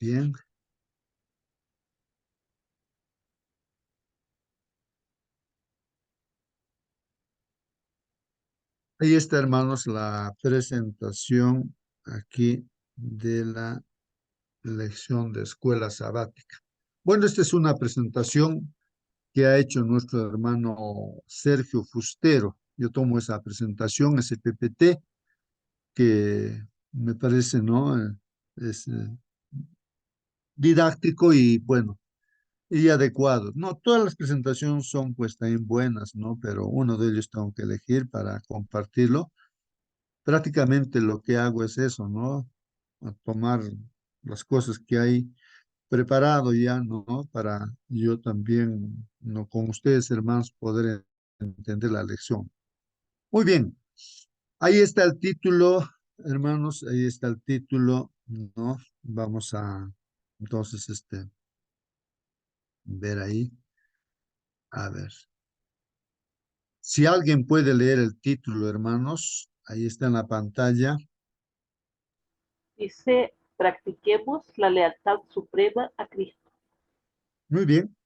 Bien. Ahí está, hermanos, la presentación aquí de la lección de escuela sabática. Bueno, esta es una presentación que ha hecho nuestro hermano Sergio Fustero. Yo tomo esa presentación, ese PPT, que me parece, ¿no? Es didáctico y bueno, y adecuado. No, todas las presentaciones son pues también buenas, ¿no? Pero uno de ellos tengo que elegir para compartirlo. Prácticamente lo que hago es eso, ¿no? A tomar las cosas que hay preparado ya, ¿no? Para yo también, ¿no? Con ustedes, hermanos, poder entender la lección. Muy bien, ahí está el título, hermanos, ahí está el título, ¿no? Vamos a, entonces, ver ahí, a ver. Si alguien puede leer el título, hermanos, ahí está en la pantalla. Dice, practiquemos la lealtad suprema a Cristo. Muy bien,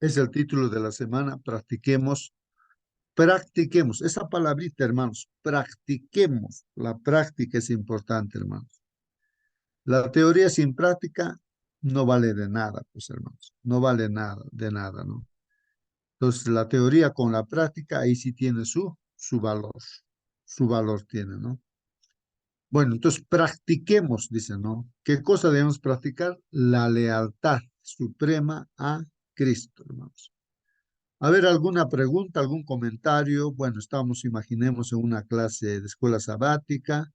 es el título de la semana. Practiquemos. Esa palabrita, hermanos, practiquemos. La práctica es importante, hermanos. La teoría sin práctica no vale de nada, pues, hermanos. No vale nada, de nada, ¿no? Entonces, la teoría con la práctica, ahí sí tiene su valor. Su valor tiene, ¿no? Bueno, entonces practiquemos, dice, ¿no? ¿Qué cosa debemos practicar? La lealtad suprema a Cristo, hermanos. A ver, ¿alguna pregunta, algún comentario? Bueno, estamos, imaginemos, en una clase de escuela sabática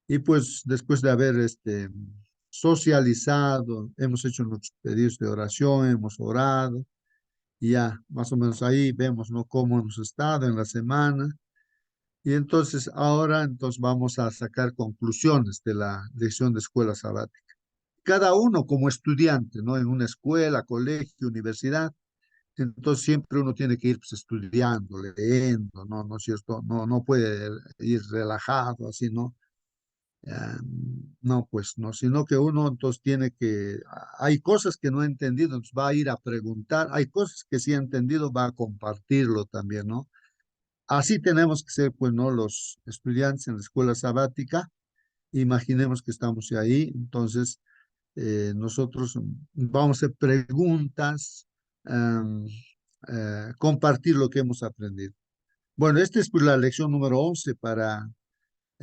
y pues después de haber socializado, hemos hecho nuestros pedidos de oración, hemos orado y ya más o menos ahí vemos, ¿no? Cómo hemos estado en la semana. Y entonces ahora entonces vamos a sacar conclusiones de la lección de escuela sabática. Cada uno como estudiante, ¿no? En una escuela, colegio, universidad. Entonces siempre uno tiene que ir pues, estudiando, leyendo, ¿no? ¿No es cierto? No, no puede ir relajado así, ¿no? No, pues no, sino que uno entonces tiene que, hay cosas que no ha entendido, entonces va a ir a preguntar, hay cosas que sí ha entendido, va a compartirlo también, ¿no? Así tenemos que ser, pues, ¿no? Los estudiantes en la escuela sabática, imaginemos que estamos ahí, entonces nosotros vamos a hacer preguntas, em, compartir lo que hemos aprendido. Bueno, esta es pues la lección número 11 para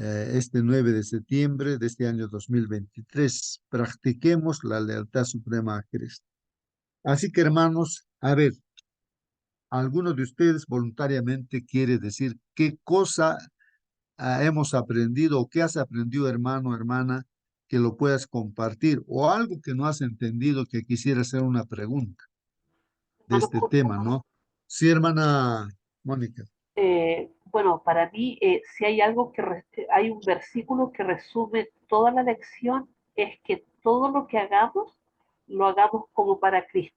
este 9 de septiembre de este año 2023. Practiquemos la lealtad suprema a Cristo. Así que hermanos, a ver, ¿alguno de ustedes voluntariamente quiere decir qué cosa hemos aprendido o qué has aprendido, hermano, hermana, que lo puedas compartir o algo que no has entendido que quisiera hacer una pregunta de Hermano este Julio, tema, ¿no? Sí, hermana Mónica. bueno, para mí, si hay algo hay un versículo que resume toda la lección, es que todo lo que hagamos, lo hagamos como para Cristo.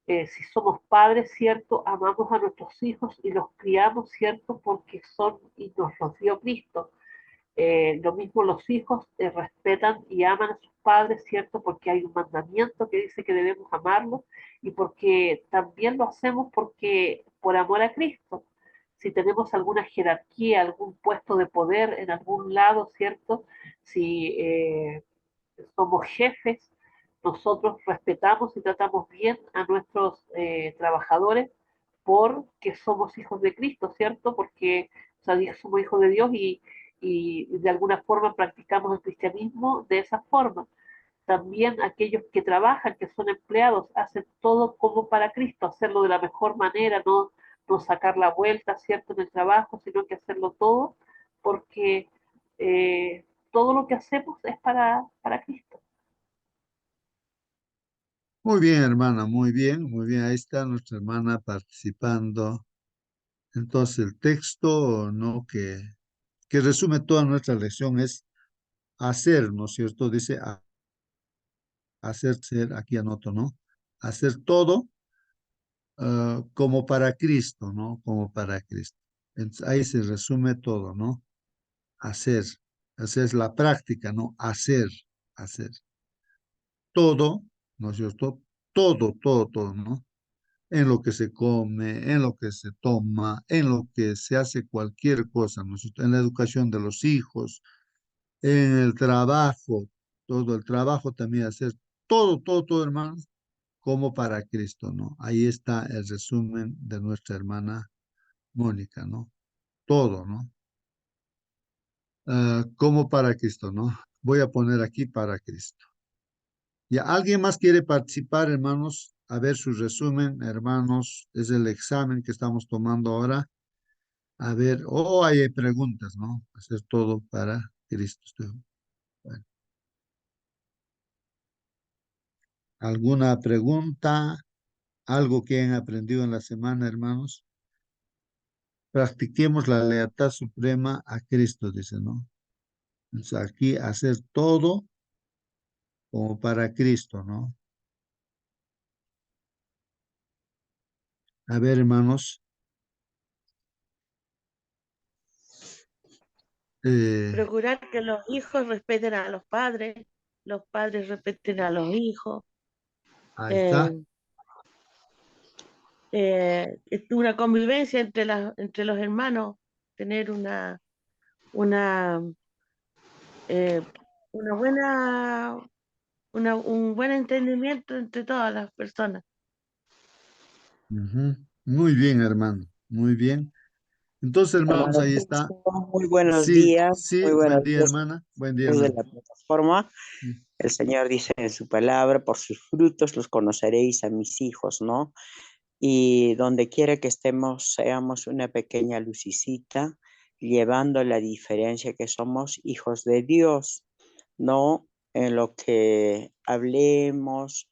Si somos padres, ¿cierto? Amamos a nuestros hijos y los criamos, ¿cierto? Porque son y nos los dio Cristo. Lo mismo los hijos respetan y aman a sus padres, ¿cierto? Porque hay un mandamiento que dice que debemos amarlos y porque también lo hacemos porque por amor a Cristo. Si tenemos alguna jerarquía, algún puesto de poder en algún lado, ¿cierto? Si somos jefes, nosotros respetamos y tratamos bien a nuestros trabajadores porque somos hijos de Cristo, ¿cierto? Porque o sea, somos hijos de Dios y de alguna forma practicamos el cristianismo de esa forma. También aquellos que trabajan, que son empleados, hacen todo como para Cristo, hacerlo de la mejor manera, no sacar la vuelta, ¿cierto?, en el trabajo, sino que hacerlo todo porque todo lo que hacemos es para Cristo. Muy bien, hermana, muy bien, muy bien. Ahí está nuestra hermana participando. Entonces, el texto, ¿no? Que resume toda nuestra lección es hacer, ¿no es cierto? Dice hacer, ser, aquí anoto, ¿no? Hacer todo como para Cristo, ¿no? Como para Cristo. Entonces, ahí se resume todo, ¿no? Hacer, hacer es la práctica, ¿no? Hacer, hacer. todo, ¿no es cierto? Todo, todo, todo, ¿no? En lo que se come, en lo que se toma, en lo que se hace cualquier cosa, ¿no es cierto? En la educación de los hijos, en el trabajo, todo el trabajo también hacer todo, todo, todo, hermanos, como para Cristo, ¿no? Ahí está el resumen de nuestra hermana Mónica, ¿no? Todo, ¿no? Como para Cristo, ¿no? Voy a poner aquí para Cristo. ¿Ya alguien más quiere participar, hermanos? A ver su resumen, hermanos. Es el examen que estamos tomando ahora. A ver, hay preguntas, ¿no? Hacer todo para Cristo. Bueno, ¿alguna pregunta? ¿Algo que han aprendido en la semana, hermanos? Practiquemos la lealtad suprema a Cristo, dice, ¿no? Entonces, aquí hacer todo como para Cristo, ¿no? A ver, hermanos. eh, Procurar que los hijos respeten a los padres respeten a los hijos, ahí está. eh, una convivencia entre los hermanos, tener una, eh, una buena, un buen entendimiento entre todas las personas. Ujú. Muy bien, hermano. Muy bien. Entonces, hermanos, Hermano ahí está. Cristo, muy buenos Sí, días, sí, muy buenos buen día, días hermana. Buen día, de hermano. la plataforma. Mm. El Señor dice en su palabra, por sus frutos los conoceréis a mis hijos, ¿no? Y donde quiera que estemos, seamos una pequeña lucecita, llevando la diferencia que somos hijos de Dios, ¿no? En lo que hablemos,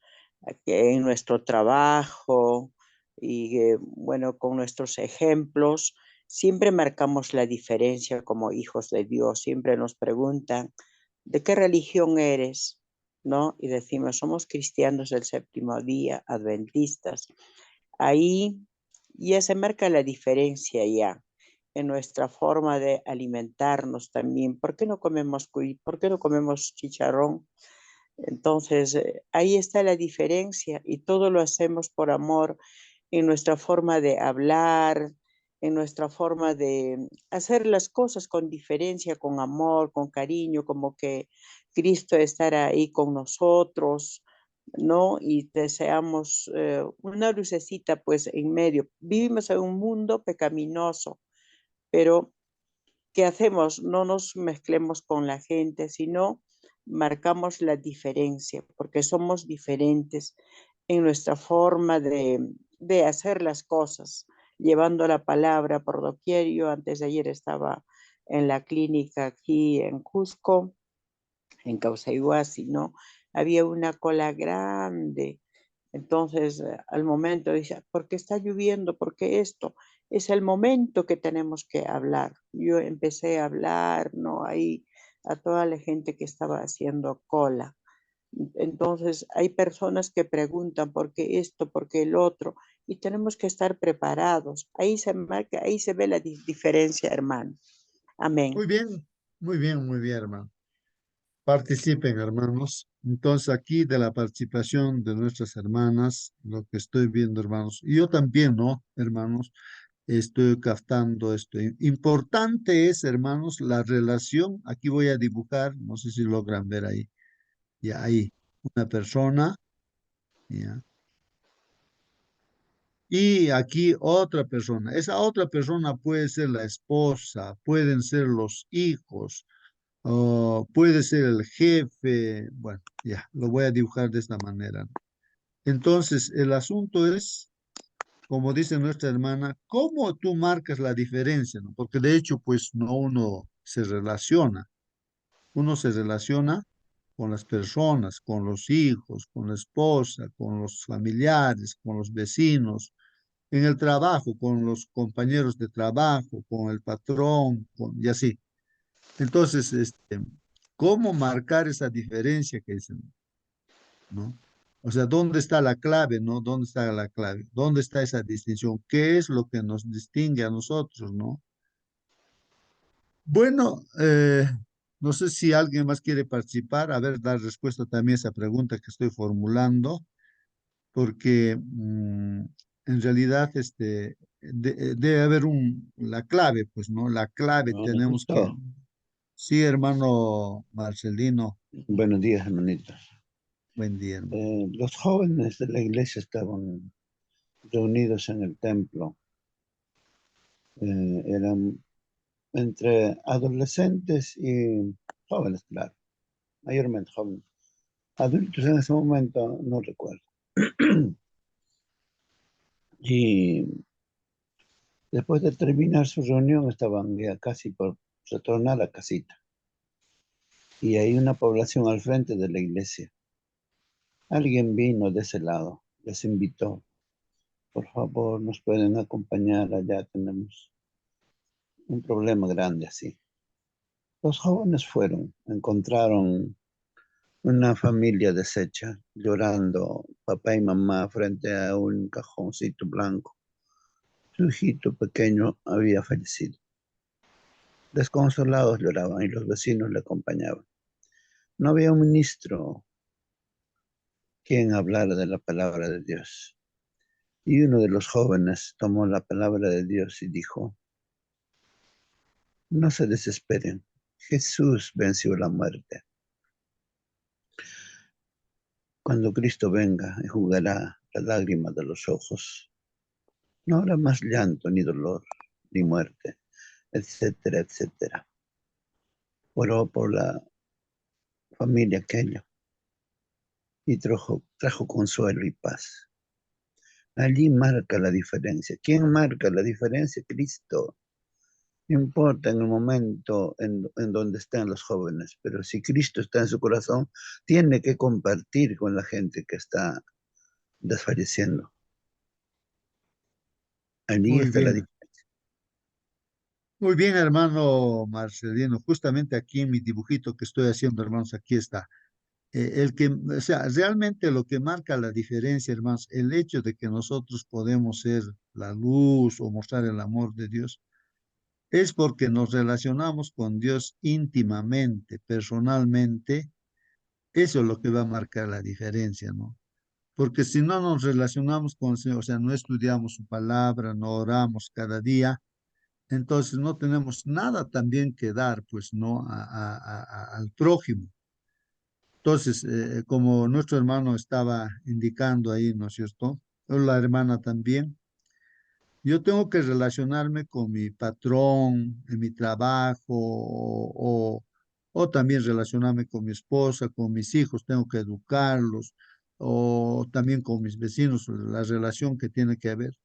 en nuestro trabajo y, bueno, con nuestros ejemplos, siempre marcamos la diferencia como hijos de Dios. Siempre nos preguntan, ¿de qué religión eres? ¿No? Y decimos, somos cristianos del séptimo día, adventistas. Ahí ya se marca la diferencia ya en nuestra forma de alimentarnos también. ¿Por qué no comemos cuy? ¿Por qué no comemos chicharrón? Entonces, ahí está la diferencia y todo lo hacemos por amor en nuestra forma de hablar, en nuestra forma de hacer las cosas con diferencia, con amor, con cariño, como que Cristo estará ahí con nosotros, ¿no? Y deseamos una lucecita pues en medio. Vivimos en un mundo pecaminoso, pero ¿qué hacemos? No nos mezclemos con la gente, sino marcamos la diferencia, porque somos diferentes en nuestra forma de hacer las cosas, llevando la palabra por doquier. Yo antes de ayer estaba en la clínica aquí en Cusco, en Causaiguasi, ¿no? Había una cola grande. Entonces, al momento dice, ¿por qué está lloviendo? ¿Por qué esto? Es el momento que tenemos que hablar. Yo empecé a hablar, ¿no? Ahí a toda la gente que estaba haciendo cola. Entonces, hay personas que preguntan por qué esto, por qué el otro, y tenemos que estar preparados. Ahí se marca, ahí se ve la diferencia, hermano. Amén. Muy bien, muy bien, muy bien, hermano. Participen, hermanos. Entonces, aquí de la participación de nuestras hermanas, lo que estoy viendo, hermanos, y yo también, ¿no, hermanos? Estoy captando esto. Importante es, hermanos, la relación. Aquí voy a dibujar, no sé si logran ver ahí. Ya ahí, una persona, ya. Y aquí otra persona. Esa otra persona puede ser la esposa, pueden ser los hijos, o puede ser el jefe. Bueno, ya, lo voy a dibujar de esta manera. Entonces, el asunto es, como dice nuestra hermana, cómo tú marcas la diferencia, ¿no? Porque de hecho, pues no uno se relaciona con las personas, con los hijos, con la esposa, con los familiares, con los vecinos, en el trabajo, con los compañeros de trabajo, con el patrón, y así. Entonces, ¿cómo marcar esa diferencia que dicen, ¿no? O sea, ¿dónde está la clave, no? ¿Dónde está la clave? ¿Dónde está esa distinción? ¿Qué es lo que nos distingue a nosotros, no? Bueno, No sé si alguien más quiere participar, a ver, dar respuesta también a esa pregunta que estoy formulando, porque en realidad debe haber la clave, pues, ¿no? La clave tenemos que... Justo, Sí, hermano Marcelino, buenos días, hermanito. buen día, hermano. Los jóvenes de la iglesia estaban reunidos en el templo. Eran entre adolescentes y jóvenes, claro, mayormente jóvenes. Adultos en ese momento no recuerdo. Y después de terminar su reunión estaban ya casi por retornar a la casita. Y hay una población al frente de la iglesia. Alguien vino de ese lado, les invitó. Por favor, nos pueden acompañar allá, tenemos un problema grande así. Los jóvenes fueron, encontraron una familia deshecha, llorando, papá y mamá frente a un cajoncito blanco. Su hijito pequeño había fallecido. Desconsolados lloraban y los vecinos le acompañaban. No había un ministro quien hablara de la palabra de Dios. Y uno de los jóvenes tomó la palabra de Dios y dijo, no se desesperen, Jesús venció la muerte. Cuando Cristo venga, enjugará las lágrimas de los ojos. No habrá más llanto, ni dolor, ni muerte, etcétera, etcétera. Oró por la familia aquella y trajo consuelo y paz. Allí marca la diferencia. ¿Quién marca la diferencia? Cristo. No importa en el momento en donde están los jóvenes, pero si Cristo está en su corazón, tiene que compartir con la gente que está desfalleciendo. Allí Muy está la bien. diferencia. Muy bien, hermano Marcelino. Justamente aquí en mi dibujito que estoy haciendo, hermanos, aquí está. O sea, realmente lo que marca la diferencia, hermanos, el hecho de que nosotros podemos ser la luz o mostrar el amor de Dios, es porque nos relacionamos con Dios íntimamente, personalmente. Eso es lo que va a marcar la diferencia, ¿no? Porque si no nos relacionamos con el Señor, o sea, no estudiamos su palabra, no oramos cada día, entonces no tenemos nada también que dar, pues, ¿no? Al prójimo. Entonces, como nuestro hermano estaba indicando ahí, ¿no es cierto? O la hermana también. Yo tengo que relacionarme con mi patrón en mi trabajo o también relacionarme con mi esposa, con mis hijos, tengo que educarlos o también con mis vecinos, la relación que tiene que haber.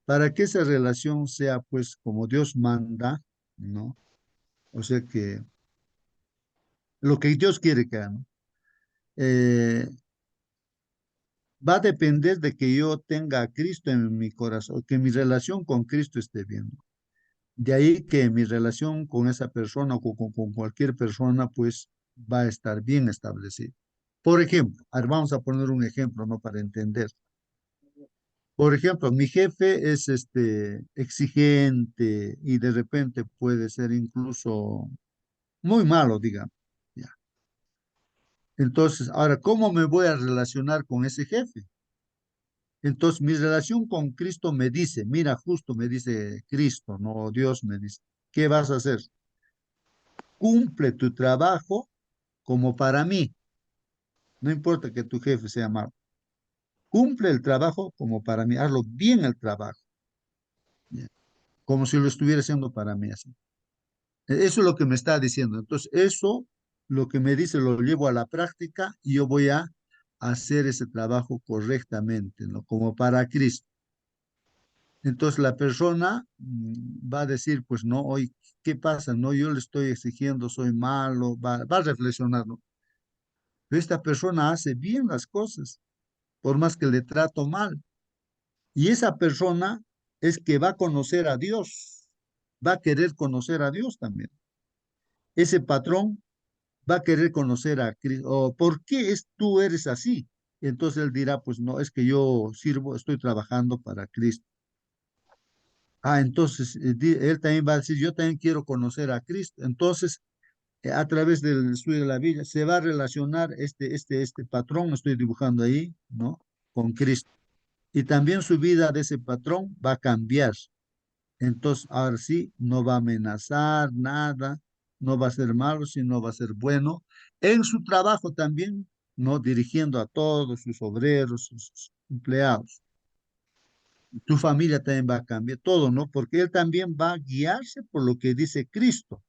Para que esa relación sea pues como Dios manda, ¿no? O sea que lo que Dios quiere que haga, ¿no? Eh, Va a depender de que yo tenga a Cristo en mi corazón, que mi relación con Cristo esté bien, ¿no? De ahí que mi relación con esa persona o con cualquier persona, pues va a estar bien establecida. Por ejemplo, a ver, vamos a poner un ejemplo, ¿no? Para entender. Por ejemplo, mi jefe es exigente y de repente puede ser incluso muy malo, digamos. Ya. Entonces, ahora, ¿cómo me voy a relacionar con ese jefe? Entonces, mi relación con Cristo me dice, mira, justo me dice Cristo, no Dios me dice, ¿qué vas a hacer? Cumple tu trabajo como para mí. No importa que tu jefe sea malo. Cumple el trabajo como para mí. Hazlo bien el trabajo. ¿Ya? Como si lo estuviera haciendo para mí. Así. Eso es lo que me está diciendo. Entonces, eso, lo que me dice, lo llevo a la práctica y yo voy a hacer ese trabajo correctamente, ¿no? Como para Cristo. Entonces la persona va a decir, pues no, hoy, ¿qué pasa? No, yo le estoy exigiendo, soy malo, va a reflexionar, ¿no? Pero esta persona hace bien las cosas, por más que le trato mal. Y esa persona es que va a conocer a Dios, va a querer conocer a Dios también. Ese patrón va a querer conocer a Cristo. ¿Por qué tú eres así? Entonces él dirá, pues no, es que yo sirvo, estoy trabajando para Cristo. Entonces él también va a decir, yo también quiero conocer a Cristo. Entonces a través del estudio de la Biblia, se va a relacionar este patrón, estoy dibujando ahí, ¿no? Con Cristo. Y también su vida de ese patrón va a cambiar. Entonces, ahora sí, no va a amenazar nada, no va a ser malo, sino va a ser bueno. En su trabajo también, ¿no? Dirigiendo a todos sus obreros, sus empleados. Tu familia también va a cambiar, todo, ¿no? Porque él también va a guiarse por lo que dice Cristo.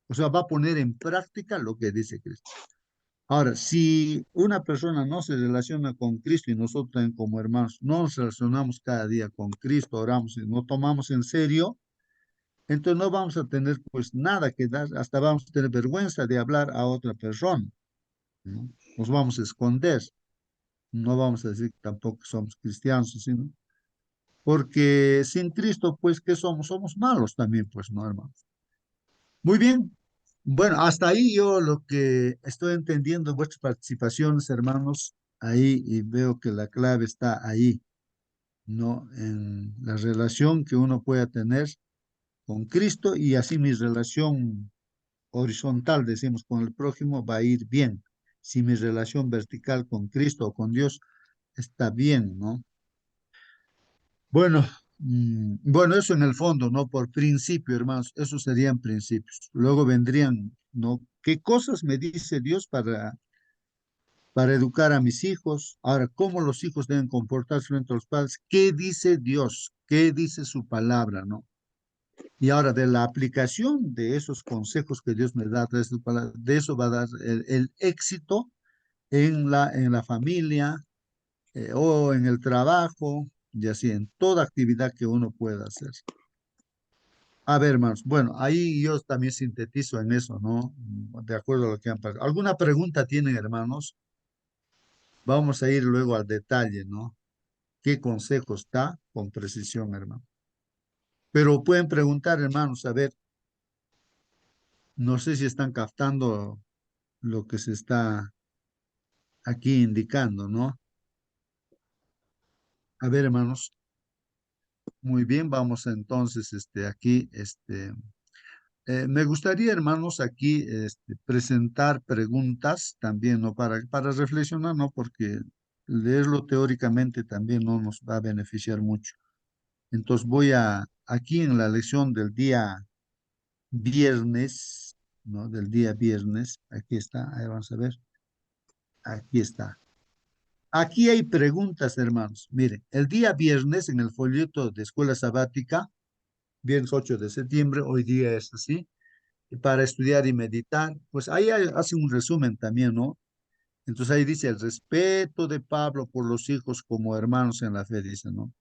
O sea, va a poner en práctica lo que dice Cristo. Ahora, si una persona no se relaciona con Cristo y nosotros también como hermanos no nos relacionamos cada día con Cristo, oramos y no tomamos en serio, entonces no vamos a tener pues nada que dar, hasta vamos a tener vergüenza de hablar a otra persona, ¿no? Nos vamos a esconder, no vamos a decir que tampoco somos cristianos, sino porque sin Cristo pues ¿qué somos? Somos malos también, pues, ¿no, hermanos? Muy bien. Bueno, hasta ahí yo lo que estoy entendiendo vuestras participaciones, hermanos, ahí y veo que la clave está ahí, ¿no? En la relación que uno pueda tener con Cristo y así mi relación horizontal, decimos, con el prójimo va a ir bien. Si mi relación vertical con Cristo o con Dios está bien, ¿no? Bueno, bueno, eso en el fondo, ¿no? Por principio, hermanos, esos serían principios. Luego vendrían, ¿no? ¿Qué cosas me dice Dios para educar a mis hijos? Ahora, ¿cómo los hijos deben comportarse frente a los padres? ¿Qué dice Dios? ¿Qué dice su palabra, no? Y ahora, de la aplicación de esos consejos que Dios me da a través de su palabra, de eso va a dar el éxito en la familia, o en el trabajo, y así, en toda actividad que uno pueda hacer. A ver, hermanos, bueno, ahí yo también sintetizo en eso, ¿no? De acuerdo a lo que han pasado. ¿Alguna pregunta tienen, hermanos? Vamos a ir luego al detalle, ¿no? ¿Qué consejo está? Con precisión, hermano. Pero pueden preguntar, hermanos, a ver, no sé si están captando lo que se está aquí indicando, ¿no? A ver, hermanos, muy bien, vamos entonces, aquí, me gustaría, hermanos, aquí presentar preguntas también, ¿no? Para reflexionar, ¿no? Porque leerlo teóricamente también no nos va a beneficiar mucho. Entonces aquí en la lección del día viernes, ¿no? Del día viernes, aquí está, ahí vamos a ver, aquí está. Aquí hay preguntas, hermanos. Mire, el día viernes en el folleto de escuela sabática, viernes 8 de septiembre, hoy día es así, para estudiar y meditar, pues ahí hace un resumen también, ¿no? Entonces ahí dice el respeto de Pablo por los hijos como hermanos en la fe, dice, ¿no?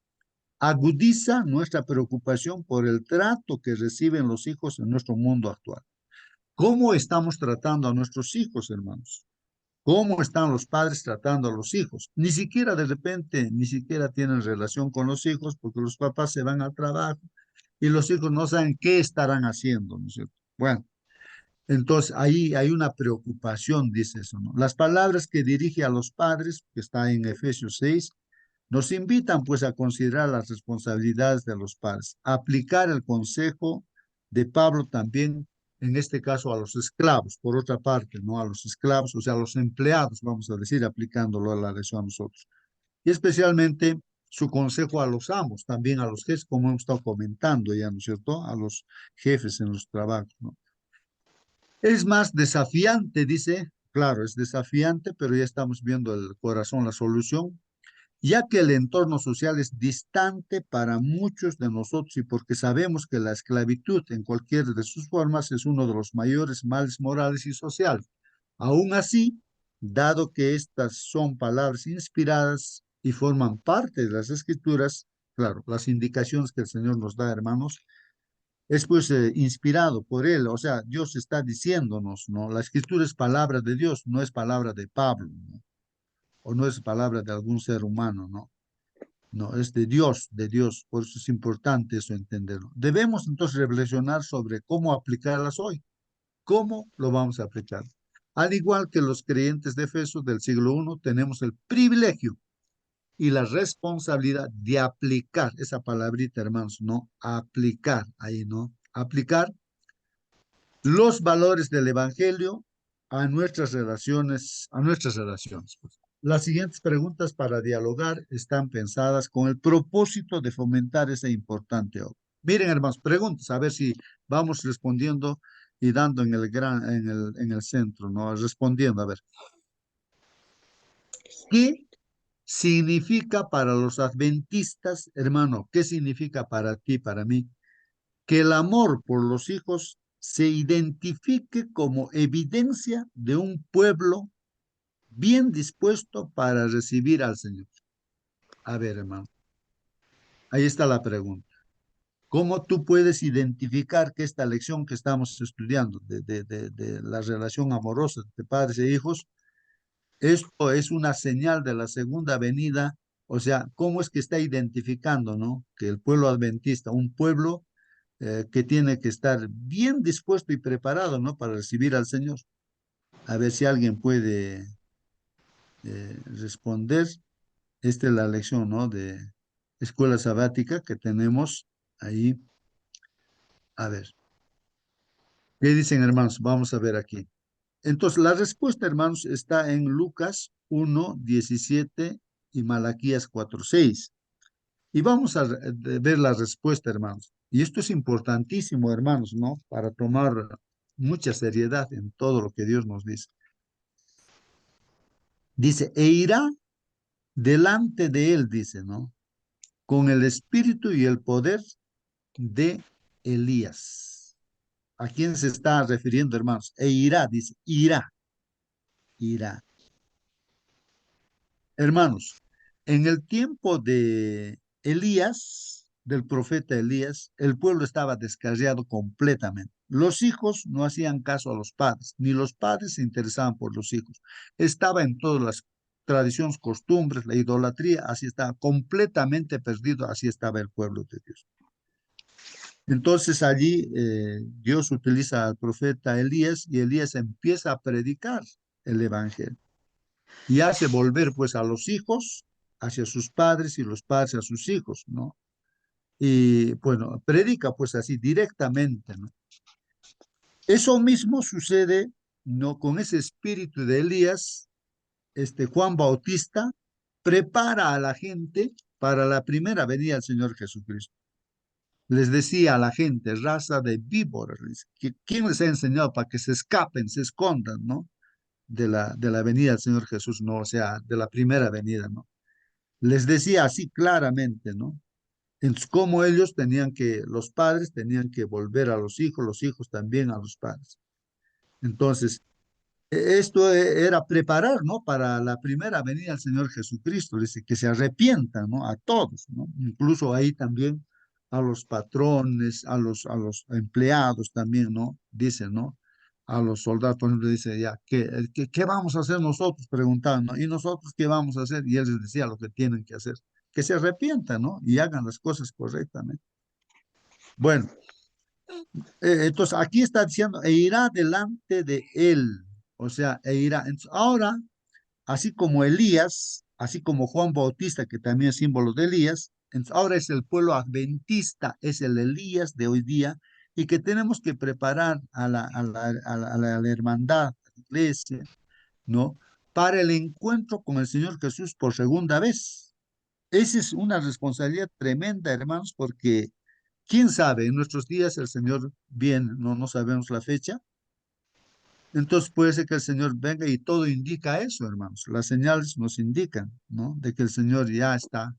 Agudiza nuestra preocupación por el trato que reciben los hijos en nuestro mundo actual. ¿Cómo estamos tratando a nuestros hijos, hermanos? ¿Cómo están los padres tratando a los hijos? Ni siquiera de repente, ni siquiera tienen relación con los hijos porque los papás se van al trabajo y los hijos no saben qué estarán haciendo, ¿no es cierto? Bueno, entonces, ahí hay una preocupación, dice eso, ¿no? Las palabras que dirige a los padres, que está en Efesios 6, nos invitan pues a considerar las responsabilidades de los padres, a aplicar el consejo de Pablo también, en este caso a los esclavos, por otra parte, ¿no? A los esclavos, o sea, a los empleados, vamos a decir, aplicándolo a la lección a nosotros. Y especialmente su consejo a los amos, también a los jefes, como hemos estado comentando ya, ¿no es cierto? A los jefes en los trabajos, ¿no? Es más desafiante, dice, claro, es desafiante, pero ya estamos viendo el corazón, la solución, ya que el entorno social es distante para muchos de nosotros y porque sabemos que la esclavitud en cualquiera de sus formas es uno de los mayores males morales y sociales. Aún así, dado que estas son palabras inspiradas y forman parte de las escrituras, claro, las indicaciones que el Señor nos da, hermanos, es pues inspirado por él, o sea, Dios está diciéndonos, ¿no? La escritura es palabra de Dios, no es palabra de Pablo, ¿no? O no es palabra de algún ser humano, ¿no? No, es de Dios, por eso es importante eso entenderlo. Debemos entonces reflexionar sobre cómo aplicarlas hoy, cómo lo vamos a aplicar. Al igual que los creyentes de Efeso del siglo I, tenemos el privilegio y la responsabilidad de aplicar esa palabrita, hermanos, ¿no? Aplicar, ahí, ¿no? Aplicar los valores del Evangelio a nuestras relaciones, pues. Las siguientes preguntas para dialogar están pensadas con el propósito de fomentar esa importante obra. Miren, hermanos, preguntas, a ver si vamos respondiendo y dando en el centro, ¿no? Respondiendo, a ver. ¿Qué significa para los adventistas, hermano? ¿Qué significa para ti, para mí? Que el amor por los hijos se identifique como evidencia de un pueblo bien dispuesto para recibir al Señor. A ver, hermano, ahí está la pregunta. ¿Cómo tú puedes identificar que esta lección que estamos estudiando de la relación amorosa de padres e hijos, esto es una señal de la segunda venida? O sea, ¿cómo es que está identificando, no? Que el pueblo adventista, un pueblo que tiene que estar bien dispuesto y preparado, ¿no? Para recibir al Señor. A ver si alguien puede responder. Esta es la lección, ¿no? De escuela sabática que tenemos ahí. A ver, ¿qué dicen, hermanos? Vamos a ver aquí. Entonces, la respuesta, hermanos, está en Lucas 1:17 y Malaquías 4:6. Y vamos a ver la respuesta, hermanos. Y esto es importantísimo, hermanos, ¿no? Para tomar mucha seriedad en todo lo que Dios nos dice. Dice, e irá delante de él, dice, ¿no? Con el espíritu y el poder de Elías. ¿A quién se está refiriendo, hermanos? E irá, dice, irá, irá. Hermanos, en el tiempo de Elías, del profeta Elías, el pueblo estaba descarriado completamente. Los hijos no hacían caso a los padres, ni los padres se interesaban por los hijos. Estaba en todas las tradiciones, costumbres, la idolatría, así estaba completamente perdido, así estaba el pueblo de Dios. Entonces allí Dios utiliza al profeta Elías y Elías empieza a predicar el evangelio y hace volver pues a los hijos hacia sus padres y los padres a sus hijos, ¿no? Y bueno, predica pues así directamente, ¿no? Eso mismo sucede, ¿no? Con ese espíritu de Elías, Juan Bautista prepara a la gente para la primera venida del Señor Jesucristo. Les decía a la gente, raza de víboras, ¿quién les ha enseñado para que se escapen, se escondan, ¿no? De la venida del Señor Jesús, ¿no? O sea, de la primera venida, ¿no? Les decía así claramente, ¿no? Entonces, cómo ellos los padres tenían que volver a los hijos también a los padres. Entonces, esto era preparar, ¿no? Para la primera venida del Señor Jesucristo, dice que se arrepientan, ¿no? A todos, ¿no? Incluso ahí también a los patrones, a los empleados también, ¿no? Dice, ¿no? A los soldados, por ejemplo, dice, ya, ¿qué vamos a hacer nosotros? Preguntaban, ¿no? ¿Y nosotros qué vamos a hacer? Y él les decía lo que tienen que hacer, que se arrepientan, ¿no? Y hagan las cosas correctamente. Bueno, entonces aquí está diciendo, e irá delante de él, o sea, e irá. Entonces, ahora, así como Elías, así como Juan Bautista, que también es símbolo de Elías, entonces ahora es el pueblo adventista, es el Elías de hoy día, y que tenemos que preparar a la hermandad, a la iglesia, ¿no? Para el encuentro con el Señor Jesús por segunda vez. Esa es una responsabilidad tremenda, hermanos, porque quién sabe, en nuestros días el Señor viene, no sabemos la fecha. Entonces puede ser que el Señor venga y todo indica eso, hermanos. Las señales nos indican, ¿no? De que el Señor ya está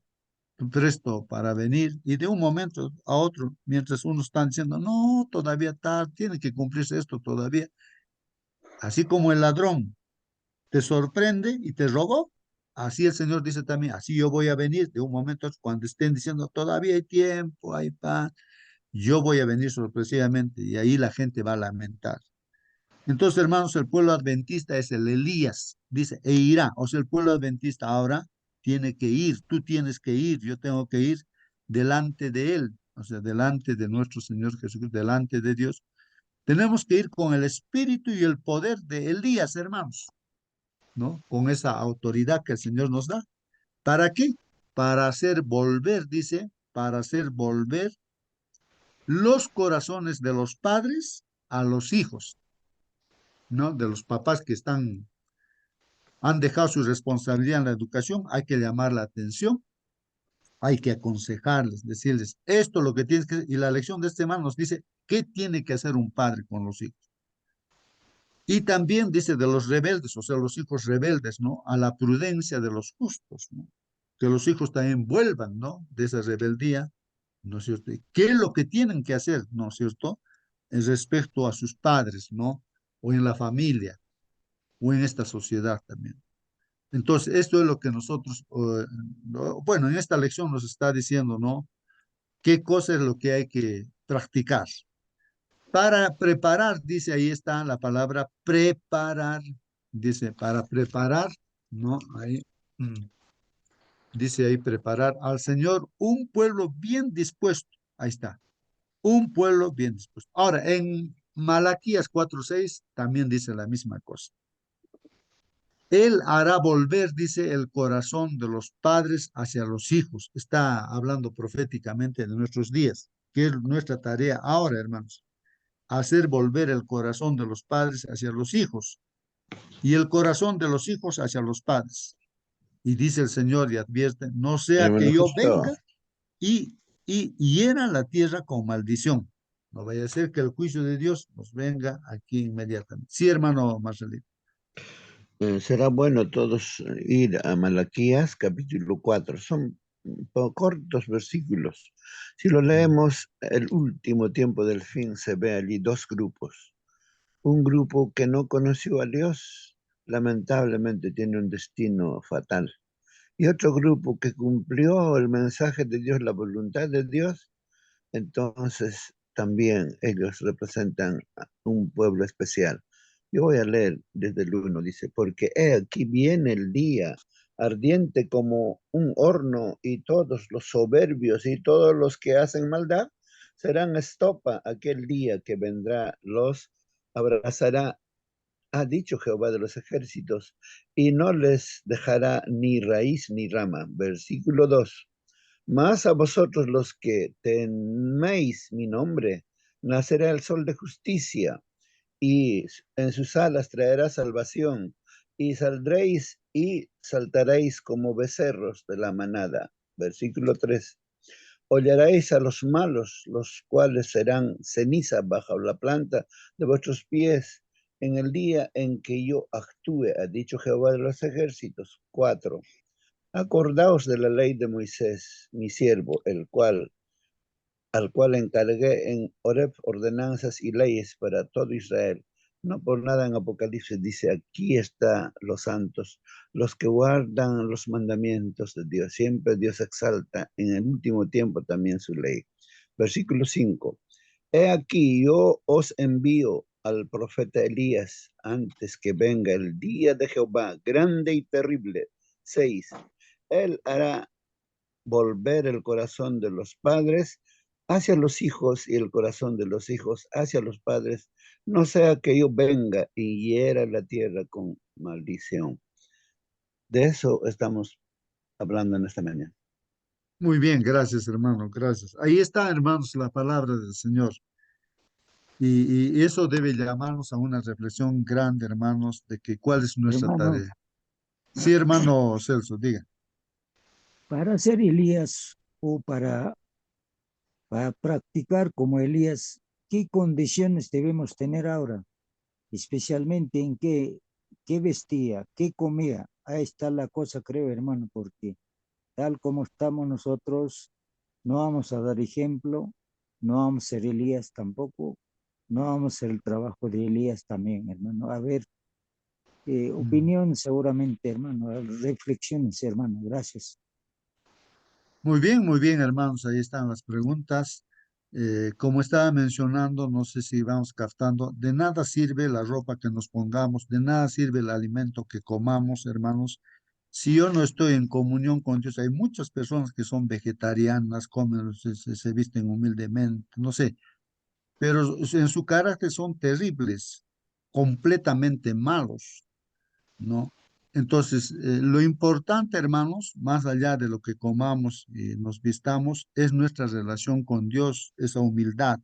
presto para venir y de un momento a otro, mientras unos están diciendo, no, todavía tarde, tiene que cumplirse esto todavía. Así como el ladrón te sorprende y te robó, así el Señor dice también, así yo voy a venir de un momento a otro, cuando estén diciendo, todavía hay tiempo, hay paz, yo voy a venir sorpresivamente y ahí la gente va a lamentar. Entonces, hermanos, el pueblo adventista es el Elías, dice, e irá. O sea, el pueblo adventista ahora tiene que ir, tú tienes que ir, yo tengo que ir delante de él, o sea, delante de nuestro Señor Jesucristo, delante de Dios. Tenemos que ir con el espíritu y el poder de Elías, hermanos, ¿no? Con esa autoridad que el Señor nos da. ¿Para qué? Para hacer volver, dice, para hacer volver los corazones de los padres a los hijos, ¿no? De los papás que han dejado su responsabilidad en la educación, hay que llamar la atención, hay que aconsejarles, decirles, esto es lo que tienes que, y la lección de este hermano nos dice, ¿qué tiene que hacer un padre con los hijos? Y también dice de los rebeldes, o sea, los hijos rebeldes, ¿no? A la prudencia de los justos, ¿no? Que los hijos también vuelvan, ¿no? De esa rebeldía, ¿no es cierto? ¿Y qué es lo que tienen que hacer, ¿no es cierto? En respecto a sus padres, ¿no? O en la familia, o en esta sociedad también. Entonces, esto es lo que nosotros, bueno, en esta lección nos está diciendo, ¿no? ¿Qué cosa es lo que hay que practicar? Para preparar, dice, ahí está la palabra preparar, dice, para preparar, ¿no? Ahí, dice ahí, preparar al Señor un pueblo bien dispuesto, ahí está, un pueblo bien dispuesto. Ahora, en Malaquías 4:6 también dice la misma cosa. Él hará volver, dice, el corazón de los padres hacia los hijos. Está hablando proféticamente de nuestros días, que es nuestra tarea ahora, hermanos. Hacer volver el corazón de los padres hacia los hijos y el corazón de los hijos hacia los padres. Y dice el Señor y advierte, no sea Hermano, que yo justo, venga y hiera la tierra con maldición. No vaya a ser que el juicio de Dios nos venga aquí inmediatamente. Sí, hermano Marcelino. será bueno todos ir a Malaquías capítulo 4. Son cortos versículos. Si lo leemos, el último tiempo del fin se ve allí dos grupos. Un grupo que no conoció a Dios, lamentablemente tiene un destino fatal. Y otro grupo que cumplió el mensaje de Dios, la voluntad de Dios, entonces también ellos representan a un pueblo especial. Yo voy a leer desde el 1, dice, porque he aquí viene el día ardiente como un horno y todos los soberbios y todos los que hacen maldad serán estopa aquel día que vendrá, los abrazará, ha dicho Jehová de los ejércitos, y no les dejará ni raíz ni rama. Versículo 2. Mas a vosotros los que teméis mi nombre, nacerá el sol de justicia, y en sus alas traerá salvación, y saldréis y saltaréis como becerros de la manada. Versículo 3. Hollaréis a los malos, los cuales serán ceniza bajo la planta de vuestros pies en el día en que yo actúe, ha dicho Jehová de los ejércitos. 4. Acordaos de la ley de Moisés, mi siervo, al cual encargué en Horeb ordenanzas y leyes para todo Israel. No por nada en Apocalipsis dice, aquí están los santos, los que guardan los mandamientos de Dios. Siempre Dios exalta en el último tiempo también su ley. Versículo 5. He aquí yo os envío al profeta Elías antes que venga el día de Jehová, grande y terrible. 6. Él hará volver el corazón de los padres hacia los hijos y el corazón de los hijos hacia los padres, no sea que yo venga y hiera la tierra con maldición. De eso estamos hablando en esta mañana. Muy bien, gracias, hermano, gracias. Ahí está, hermanos, la palabra del Señor. Y eso debe llamarnos a una reflexión grande, hermanos, de que cuál es nuestra Hermano, tarea. Sí, hermano Celso, diga. para ser Elías o para practicar como Elías, ¿qué condiciones debemos tener ahora? Especialmente en qué vestía, qué comía. Ahí está la cosa, creo, hermano, porque tal como estamos nosotros, no vamos a dar ejemplo, no vamos a ser Elías tampoco, no vamos a hacer el trabajo de Elías también, hermano. A ver, opinión seguramente, hermano, reflexiones, hermano, gracias. Muy bien, hermanos, ahí están las preguntas. Como estaba mencionando, no sé si vamos captando, de nada sirve la ropa que nos pongamos, de nada sirve el alimento que comamos, hermanos. Si yo no estoy en comunión con Dios, hay muchas personas que son vegetarianas, comen, se visten humildemente, no sé, pero en su carácter son terribles, completamente malos, ¿no? Entonces, lo importante, hermanos, más allá de lo que comamos y nos vistamos, es nuestra relación con Dios, esa humildad.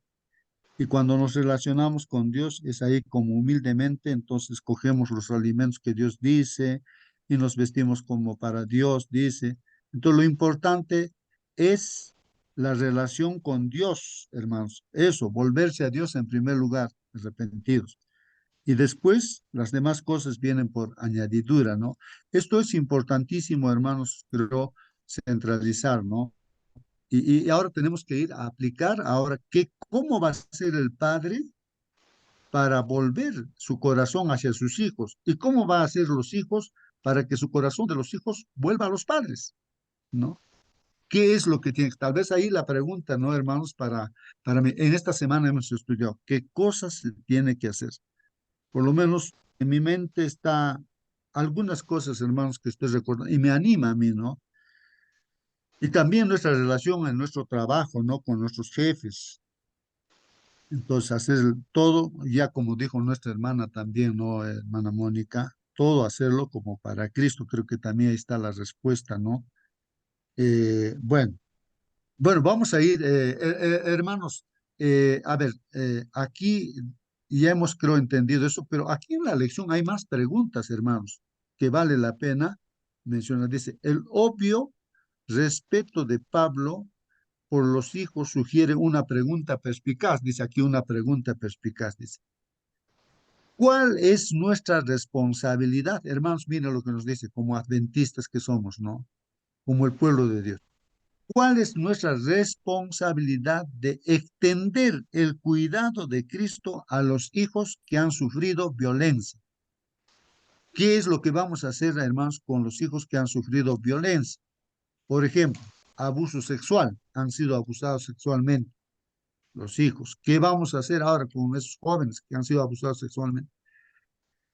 Y cuando nos relacionamos con Dios, es ahí como humildemente, entonces cogemos los alimentos que Dios dice y nos vestimos como para Dios dice. Entonces lo importante es la relación con Dios, hermanos. Eso, volverse a Dios en primer lugar, arrepentidos. Y después las demás cosas vienen por añadidura, ¿no? Esto es importantísimo, hermanos, creo, centralizar, ¿no? Y ahora tenemos que ir a aplicar ahora cómo va a ser el padre para volver su corazón hacia sus hijos y cómo va a ser los hijos para que su corazón de los hijos vuelva a los padres, ¿no? ¿Qué es lo que tiene? Tal vez ahí la pregunta, ¿no, hermanos? Para mí, en esta semana hemos estudiado qué cosas se tiene que hacer. Por lo menos en mi mente está algunas cosas, hermanos, que estoy recordando y me anima a mí, ¿no? Y también nuestra relación en nuestro trabajo, ¿no? Con nuestros jefes. Entonces, hacer todo, ya como dijo nuestra hermana también, ¿no? Hermana Mónica, todo hacerlo como para Cristo. Creo que también ahí está la respuesta, ¿no? Bueno, bueno, vamos a ir, hermanos, a ver, aquí ya hemos, creo, entendido eso, pero aquí en la lección hay más preguntas, hermanos, que vale la pena mencionar. Dice, el obvio respeto de Pablo por los hijos sugiere una pregunta perspicaz, dice aquí una pregunta perspicaz, dice, ¿cuál es nuestra responsabilidad? Hermanos, miren lo que nos dice, como adventistas que somos, ¿no? Como el pueblo de Dios. ¿Cuál es nuestra responsabilidad de extender el cuidado de Cristo a los hijos que han sufrido violencia? ¿Qué es lo que vamos a hacer, hermanos, con los hijos que han sufrido violencia? Por ejemplo, abuso sexual, han sido abusados sexualmente los hijos. ¿Qué vamos a hacer ahora con esos jóvenes que han sido abusados sexualmente?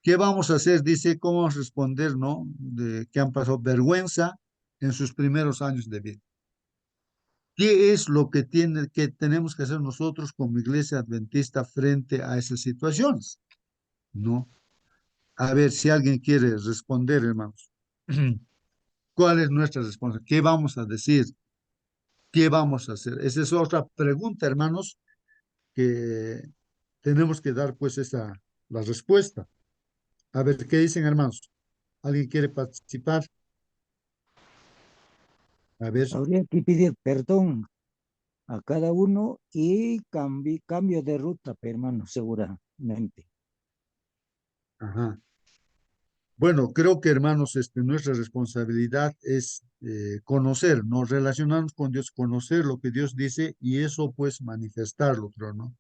¿Qué vamos a hacer? Dice, ¿cómo vamos a responder, no? De que han pasado vergüenza en sus primeros años de vida. ¿Qué es lo que tenemos que hacer nosotros como iglesia adventista frente a esas situaciones? ¿No? A ver si alguien quiere responder, hermanos. ¿Cuál es nuestra respuesta? ¿Qué vamos a decir? ¿Qué vamos a hacer? Esa es otra pregunta, hermanos, que tenemos que dar pues la respuesta. A ver, ¿qué dicen, hermanos? ¿Alguien quiere participar? A ver. Habría que pedir perdón a cada uno y cambio de ruta, hermano, seguramente. Ajá. Bueno, creo que, hermanos, nuestra responsabilidad es conocer, ¿no? Relacionarnos con Dios, conocer lo que Dios dice y eso, pues, manifestarlo, creo, ¿no?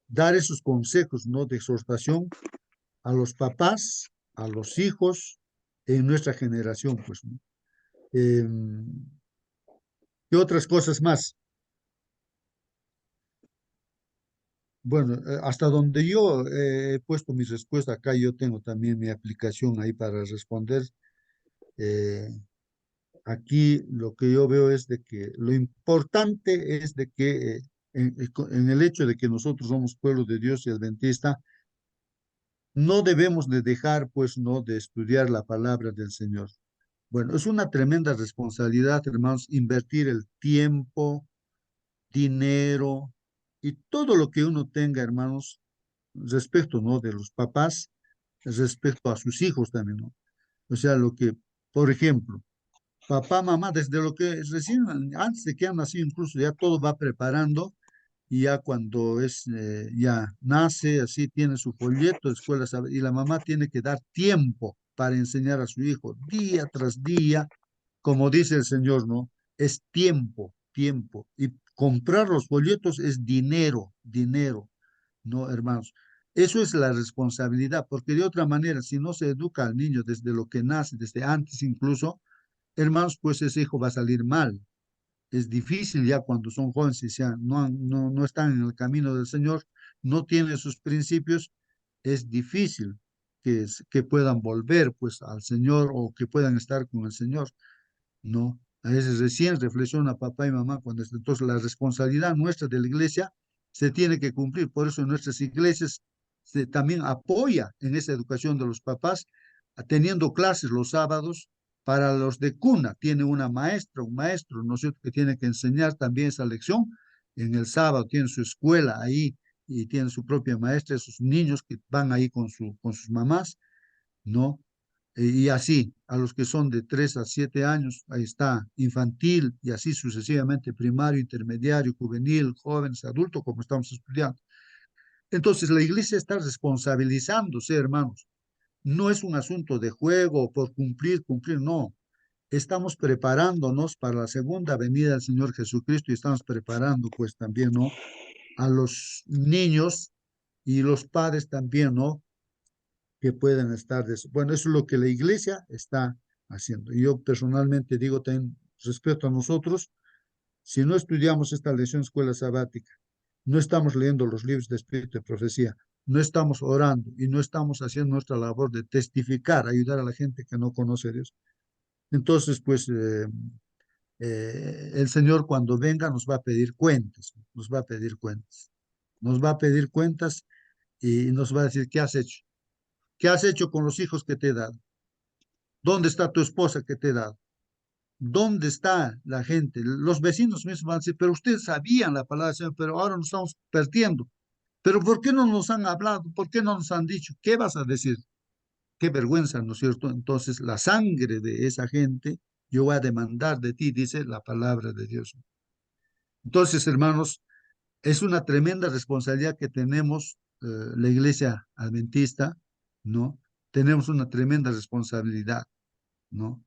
Dar esos consejos, ¿no? De exhortación a los papás, a los hijos en nuestra generación, pues, ¿no? ¿Qué otras cosas más? Bueno, hasta donde yo he puesto mi respuesta acá, yo tengo también mi aplicación ahí para responder. Eh, Aquí lo que yo veo es de que lo importante es de que en el hecho de que nosotros somos pueblo de Dios y adventista, no debemos de dejar, pues, no, de estudiar la palabra del Señor. Bueno, es una tremenda responsabilidad, hermanos, invertir el tiempo, dinero y todo lo que uno tenga, hermanos, respecto, ¿no? De los papás, respecto a sus hijos también, ¿no? O sea, lo que, por ejemplo, papá, mamá, desde lo que recién, antes de que han nacido, incluso ya todo va preparando y ya cuando ya nace, así tiene su folleto de escuela, y la mamá tiene que dar tiempo para enseñar a su hijo, día tras día, como dice el Señor, ¿no? Es tiempo, tiempo. Y comprar los folletos es dinero, dinero, ¿no, hermanos? Eso es la responsabilidad, porque de otra manera, si no se educa al niño desde lo que nace, desde antes incluso, hermanos, pues ese hijo va a salir mal. Es difícil ya cuando son jóvenes y ya no están en el camino del Señor, no tienen sus principios, es difícil que puedan volver pues al Señor o que puedan estar con el Señor, ¿no? A veces recién reflexiona papá y mamá cuando entonces la responsabilidad nuestra de la iglesia se tiene que cumplir. Por eso en nuestras iglesias se también apoya en esa educación de los papás, teniendo clases los sábados para los de cuna. Tiene una maestra, un maestro, ¿no es cierto?, que tiene que enseñar también esa lección en el sábado tienen su escuela ahí y tienen su propia maestra, sus niños que van ahí con sus mamás, ¿no? Y así, a los que son de 3 a 7 años, ahí está, infantil y así sucesivamente, primario, intermediario, juvenil, jóvenes, adultos, como estamos estudiando. Entonces, la iglesia está responsabilizándose, hermanos. No es un asunto de juego por cumplir, no. Estamos preparándonos para la segunda venida del Señor Jesucristo y estamos preparando, pues también, ¿no? A los niños y los padres también, ¿no? Que pueden estar de eso. Bueno, eso es lo que la iglesia está haciendo. Y yo personalmente digo también, respecto a nosotros, si no estudiamos esta lección escuela sabática, no estamos leyendo los libros de espíritu de profecía, no estamos orando y no estamos haciendo nuestra labor de testificar, ayudar a la gente que no conoce a Dios. Entonces, pues, el Señor cuando venga nos va a pedir cuentas, nos va a pedir cuentas, nos va a pedir cuentas y nos va a decir, ¿qué has hecho? ¿Qué has hecho con los hijos que te he dado? ¿Dónde está tu esposa que te he dado? ¿Dónde está la gente? Los vecinos mismos van a decir, pero ustedes sabían la palabra del Señor, pero ahora nos estamos perdiendo. Pero ¿por qué no nos han hablado? ¿Por qué no nos han dicho? ¿Qué vas a decir? Qué vergüenza, ¿no es cierto? Entonces, la sangre de esa gente, yo voy a demandar de ti, dice la palabra de Dios. Entonces, hermanos, es una tremenda responsabilidad que tenemos la iglesia adventista, ¿no? Tenemos una tremenda responsabilidad, ¿no?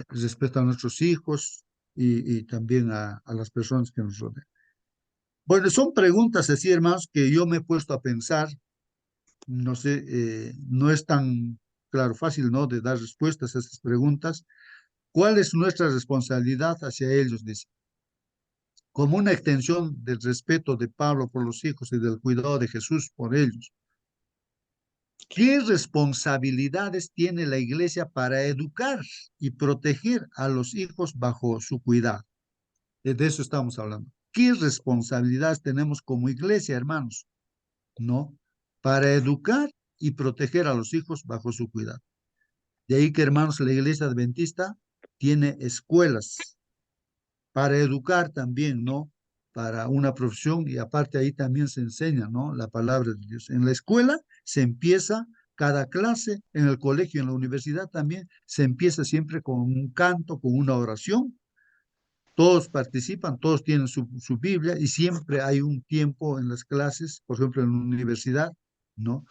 Respecto a nuestros hijos y también a las personas que nos rodean. Bueno, son preguntas así, hermanos, que yo me he puesto a pensar, no sé, no es tan, claro, fácil, ¿no?, de dar respuestas a estas preguntas. ¿Cuál es nuestra responsabilidad hacia ellos? Dice, como una extensión del respeto de Pablo por los hijos y del cuidado de Jesús por ellos. ¿Qué responsabilidades tiene la iglesia para educar y proteger a los hijos bajo su cuidado? De eso estamos hablando. ¿Qué responsabilidades tenemos como iglesia, hermanos? ¿No? Para educar y proteger a los hijos bajo su cuidado. De ahí que, hermanos, la iglesia adventista tiene escuelas para educar también, ¿no? Para una profesión y aparte ahí también se enseña, ¿no? La palabra de Dios. En la escuela se empieza cada clase, en el colegio, en la universidad también, se empieza siempre con un canto, con una oración. Todos participan, todos tienen su Biblia y siempre hay un tiempo en las clases, por ejemplo, en la universidad, ¿no?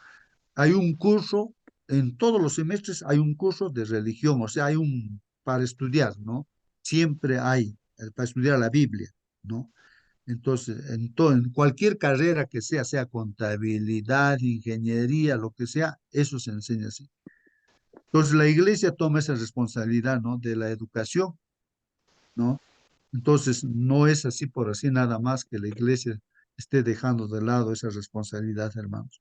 Hay un curso, en todos los semestres hay un curso de religión, o sea, hay un para estudiar, ¿no? Siempre hay para estudiar la Biblia, ¿no? Entonces, en cualquier carrera que sea contabilidad, ingeniería, lo que sea, eso se enseña así. Entonces, la iglesia toma esa responsabilidad, ¿no? De la educación, ¿no? Entonces, no es así por así nada más que la iglesia esté dejando de lado esa responsabilidad, hermanos.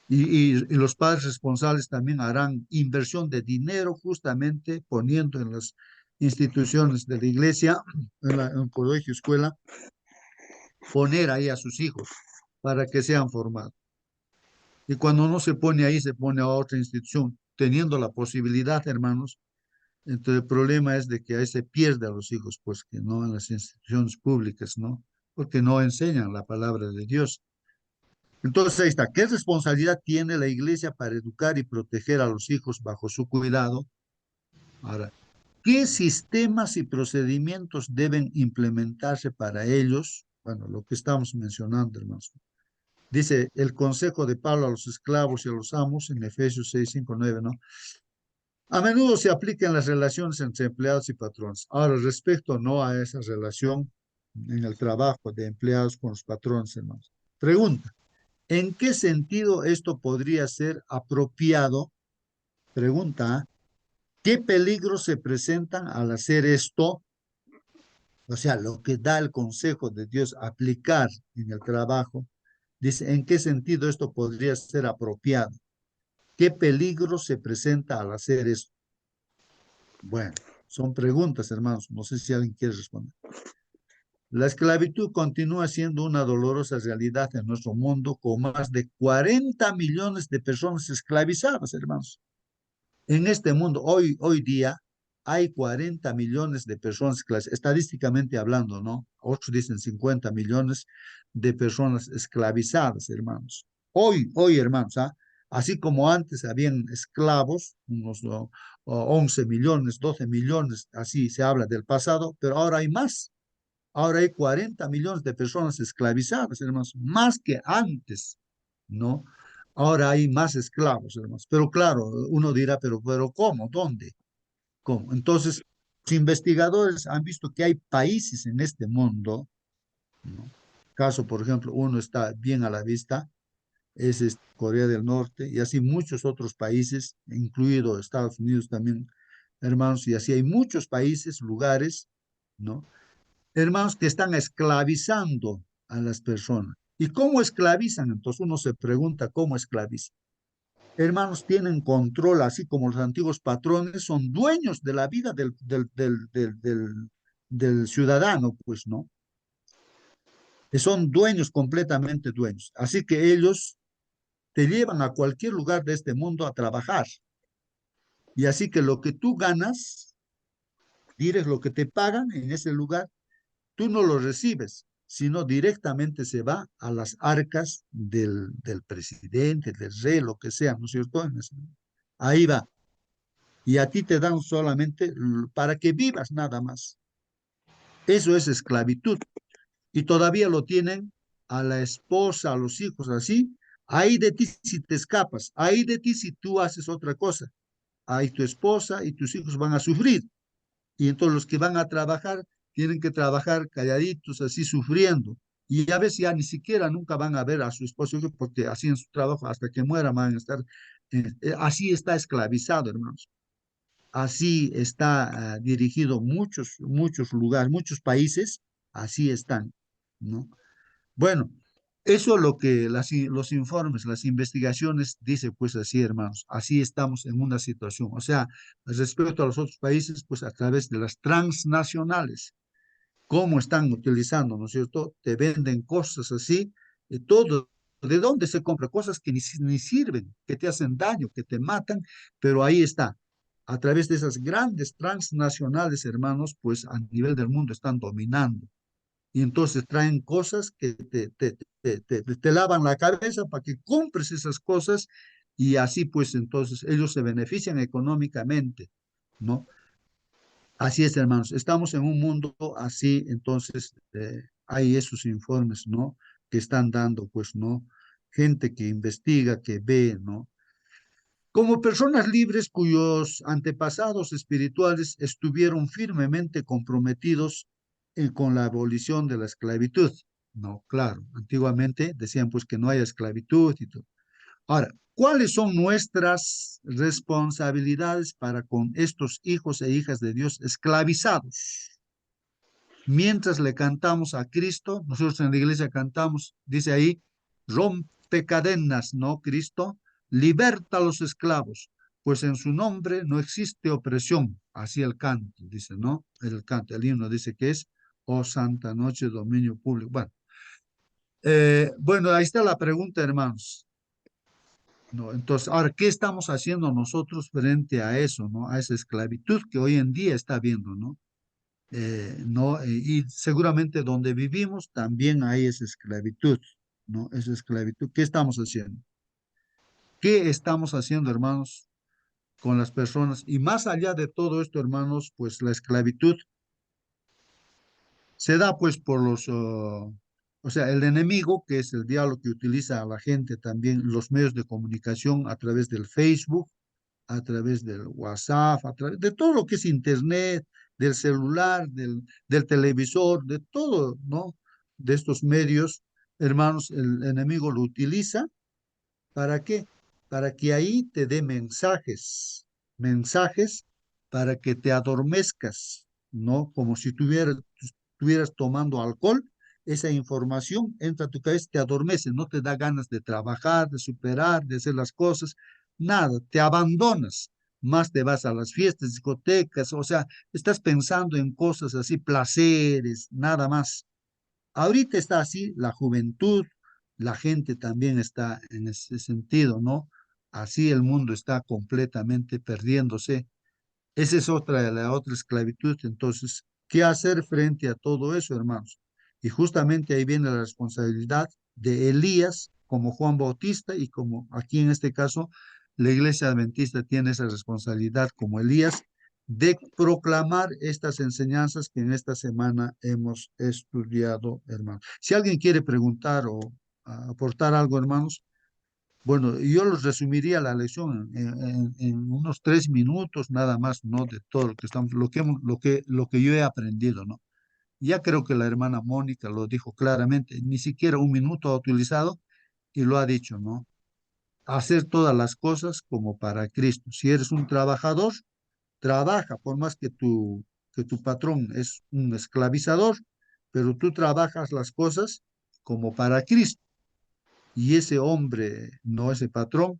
Y los padres responsables también harán inversión de dinero justamente poniendo en las instituciones de la iglesia, en el colegio, escuela, poner ahí a sus hijos para que sean formados. Y cuando no se pone ahí, se pone a otra institución, teniendo la posibilidad, hermanos. Entonces el problema es de que ahí se pierde a los hijos, pues que no en las instituciones públicas, ¿no? Porque no enseñan la palabra de Dios. Entonces ahí está, ¿qué responsabilidad tiene la iglesia para educar y proteger a los hijos bajo su cuidado? Ahora, ¿qué sistemas y procedimientos deben implementarse para ellos? Bueno, lo que estamos mencionando, hermanos. Dice el consejo de Pablo a los esclavos y a los amos en Efesios 6, 5, 9, ¿no? A menudo se aplican las relaciones entre empleados y patrones. Ahora, respecto no a esa relación en el trabajo de empleados con los patrones, hermanos. Pregunta, ¿en qué sentido esto podría ser apropiado? Pregunta, ¿qué peligros se presentan al hacer esto? O sea, lo que da el consejo de Dios aplicar en el trabajo. Dice, ¿en qué sentido esto podría ser apropiado? ¿Qué peligro se presenta al hacer esto? Bueno, son preguntas, hermanos. No sé si alguien quiere responder. La esclavitud continúa siendo una dolorosa realidad en nuestro mundo con más de 40 millones de personas esclavizadas, hermanos. En este mundo, hoy día, hay 40 millones de personas, estadísticamente hablando, ¿no? Otros dicen 50 millones de personas esclavizadas, hermanos. Hoy, hermanos, ¿ah? Así como antes habían esclavos, unos 11 millones, 12 millones, así se habla del pasado, pero ahora hay más. Ahora hay 40 millones de personas esclavizadas, hermanos, más que antes, ¿no? Ahora hay más esclavos, hermanos. Pero claro, uno dirá, pero ¿cómo? ¿Dónde? ¿Cómo? Entonces, los investigadores han visto que hay países en este mundo, ¿no? Caso, por ejemplo, uno está bien a la vista, es Corea del Norte, y así muchos otros países, incluido Estados Unidos también, hermanos, y así hay muchos países, lugares, ¿no? Hermanos, que están esclavizando a las personas. ¿Y cómo esclavizan? Entonces uno se pregunta cómo esclavizan. Hermanos, tienen control, así como los antiguos patrones, son dueños de la vida del ciudadano, pues, ¿no? Que son dueños, completamente dueños. Así que ellos te llevan a cualquier lugar de este mundo a trabajar. Y así que lo que tú ganas, dirás lo que te pagan en ese lugar, tú no lo recibes, sino directamente se va a las arcas del presidente, del rey, lo que sea, ¿no es cierto? Ahí va. Y a ti te dan solamente para que vivas nada más. Eso es esclavitud. Y todavía lo tienen a la esposa, a los hijos, así. Ahí de ti si te escapas, ahí de ti si tú haces otra cosa. Ahí tu esposa y tus hijos van a sufrir. Y entonces los que van a trabajar tienen que trabajar calladitos, así sufriendo. Y a veces ya ni siquiera nunca van a ver a su esposo porque así en su trabajo hasta que muera van a estar. Así está esclavizado, hermanos. Así está dirigido muchos lugares, muchos países, así están, ¿no? Bueno, eso es lo que los informes, las investigaciones dice pues así, hermanos, así estamos en una situación. O sea, respecto a los otros países, pues a través de las transnacionales, cómo están utilizando, ¿no es cierto? Te venden cosas así, todo. ¿De dónde se compra? Cosas que ni sirven, que te hacen daño, que te matan, pero ahí está. A través de esas grandes transnacionales, hermanos, pues a nivel del mundo están dominando. Y entonces traen cosas que te lavan la cabeza para que compres esas cosas y así pues entonces ellos se benefician económicamente, ¿no? Así es, hermanos. Estamos en un mundo así, entonces hay esos informes, ¿no? Que están dando, pues, ¿no? Gente que investiga, que ve, ¿no? Como personas libres cuyos antepasados espirituales estuvieron firmemente comprometidos con la abolición de la esclavitud. No, claro, antiguamente decían pues que no haya esclavitud y todo. Ahora, ¿cuáles son nuestras responsabilidades para con estos hijos e hijas de Dios esclavizados? Mientras le cantamos a Cristo, nosotros en la iglesia cantamos, dice ahí, rompe cadenas, ¿no, Cristo? Liberta a los esclavos, pues en su nombre no existe opresión. Así el canto, dice, ¿no? El canto, el himno dice que es, oh Santa Noche, dominio público. Bueno, ahí está la pregunta, hermanos. No, entonces, ahora, ¿qué estamos haciendo nosotros frente a eso, ¿no? A esa esclavitud que hoy en día está habiendo, ¿no? ¿No? Y seguramente donde vivimos también hay esa esclavitud, ¿no? Esa esclavitud. ¿Qué estamos haciendo? ¿Qué estamos haciendo, hermanos, con las personas? Y más allá de todo esto, hermanos, pues la esclavitud se da pues por o sea, el enemigo, que es el diablo que utiliza a la gente también, los medios de comunicación a través del Facebook, a través del WhatsApp, a través de todo lo que es Internet, del celular, del televisor, de todo, ¿no? De estos medios, hermanos, el enemigo lo utiliza. ¿Para qué? Para que ahí te dé mensajes para que te adormezcas, ¿no? Como si estuvieras tomando alcohol, esa información entra a tu cabeza, te adormece, no te da ganas de trabajar, de superar, de hacer las cosas, nada, te abandonas, más te vas a las fiestas, discotecas, o sea, estás pensando en cosas así, placeres, nada más. Ahorita está así la juventud, la gente también está en ese sentido, ¿no? Así el mundo está completamente perdiéndose. Esa es la otra esclavitud. Entonces, ¿qué hacer frente a todo eso, hermanos? Y justamente ahí viene la responsabilidad de Elías como Juan Bautista y como aquí en este caso la iglesia adventista tiene esa responsabilidad como Elías de proclamar estas enseñanzas que en esta semana hemos estudiado, hermanos. Si alguien quiere preguntar o aportar algo, hermanos, bueno, yo los resumiría la lección en unos 3 minutos nada más, ¿no? De todo lo que estamos, lo que yo he aprendido, ¿no? Ya creo que la hermana Mónica lo dijo claramente, ni siquiera un minuto ha utilizado y lo ha dicho, ¿no? Hacer todas las cosas como para Cristo. Si eres un trabajador, trabaja, por más que tu patrón es un esclavizador, pero tú trabajas las cosas como para Cristo. Y ese hombre, no ese patrón,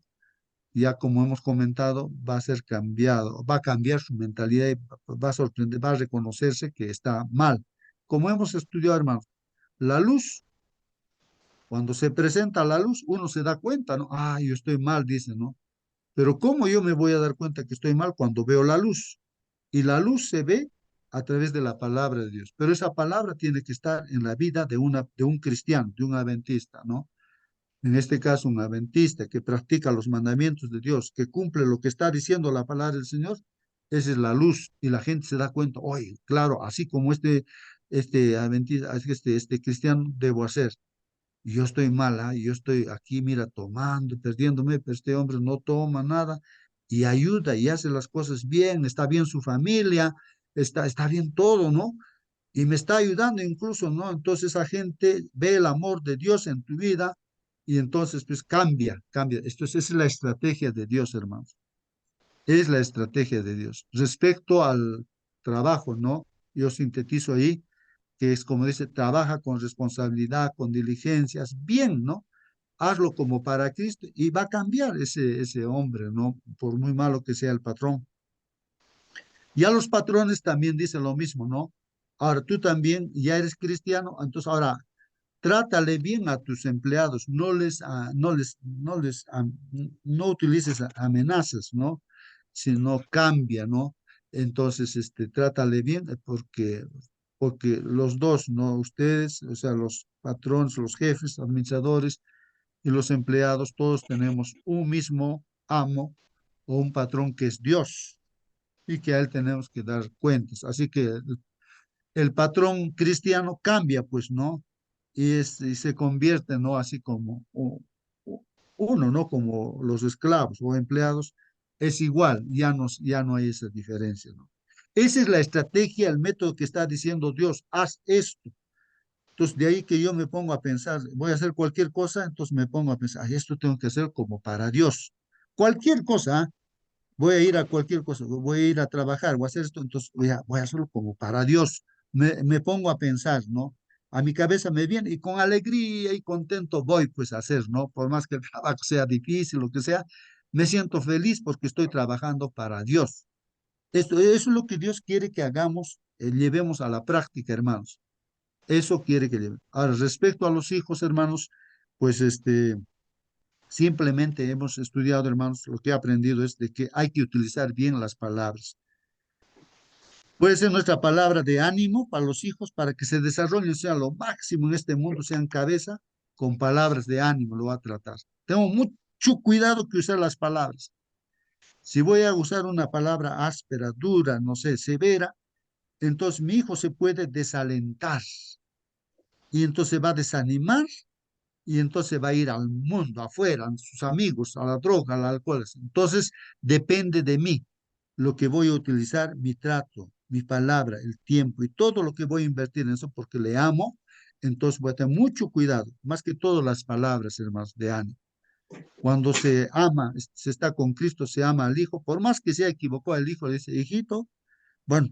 ya como hemos comentado, va a ser cambiado, va a cambiar su mentalidad y va a sorprender, va a reconocerse que está mal. Como hemos estudiado, hermanos, la luz, cuando se presenta la luz, uno se da cuenta, ¿no? Ah, yo estoy mal, dice, ¿no? Pero ¿cómo yo me voy a dar cuenta que estoy mal cuando veo la luz? Y la luz se ve a través de la palabra de Dios, pero esa palabra tiene que estar en la vida de un cristiano, de un adventista, ¿no? En este caso, un adventista que practica los mandamientos de Dios, que cumple lo que está diciendo la palabra del Señor, esa es la luz y la gente se da cuenta, oye, claro, así como este adventista, este cristiano debo hacer. Y yo estoy mal, ¿ah? Yo estoy aquí, mira, tomando, perdiéndome, pero este hombre no toma nada y ayuda y hace las cosas bien, está bien su familia, está bien todo, ¿no? Y me está ayudando incluso, ¿no? Entonces esa gente ve el amor de Dios en tu vida y entonces pues cambia. Esa es la estrategia de Dios, hermanos. Es la estrategia de Dios. Respecto al trabajo, ¿no? Yo sintetizo ahí que es como dice, trabaja con responsabilidad, con diligencias, bien, ¿no? Hazlo como para Cristo y va a cambiar ese hombre, ¿no? Por muy malo que sea el patrón. Y a los patrones también dice lo mismo, ¿no? Ahora tú también ya eres cristiano, entonces ahora trátale bien a tus empleados, no utilices amenazas, ¿no? Sino cambia, ¿no? Entonces, trátale bien porque los dos, ¿no? Ustedes, o sea, los patrones, los jefes, administradores y los empleados, todos tenemos un mismo amo o un patrón que es Dios y que a él tenemos que dar cuentas. Así que el patrón cristiano cambia, pues, ¿no? Y se convierte, ¿no? Así como uno, ¿no? Como los esclavos o empleados, es igual, ya no hay esa diferencia, ¿no? Esa es la estrategia, el método que está diciendo Dios, haz esto. Entonces, de ahí que yo me pongo a pensar, voy a hacer cualquier cosa, entonces me pongo a pensar, "Ay, esto tengo que hacer como para Dios. Cualquier cosa, ¿ah? Voy a ir a cualquier cosa, voy a ir a trabajar, voy a hacer esto, entonces voy a hacerlo como para Dios. Me pongo a pensar, ¿no? A mi cabeza me viene y con alegría y contento voy pues a hacer, ¿no? Por más que el trabajo sea difícil, lo que sea, me siento feliz porque estoy trabajando para Dios. Eso es lo que Dios quiere que hagamos, llevemos a la práctica, hermanos. Eso quiere que lleve. Ahora, respecto a los hijos, hermanos, pues simplemente hemos estudiado, hermanos, lo que he aprendido es de que hay que utilizar bien las palabras. Puede ser nuestra palabra de ánimo para los hijos, para que se desarrollen, sea lo máximo en este mundo, sean cabeza, con palabras de ánimo lo va a tratar. Tengo mucho cuidado que usar las palabras. Si voy a usar una palabra áspera, dura, no sé, severa, entonces mi hijo se puede desalentar y entonces va a desanimar y entonces va a ir al mundo, afuera, a sus amigos, a la droga, al alcohol. Entonces depende de mí lo que voy a utilizar, mi trato, mi palabra, el tiempo y todo lo que voy a invertir en eso porque le amo. Entonces voy a tener mucho cuidado, más que todas las palabras, hermanos, de ánimo. Cuando se ama, se está con Cristo, se ama al hijo, por más que sea equivocado el hijo, le dice, hijito, bueno,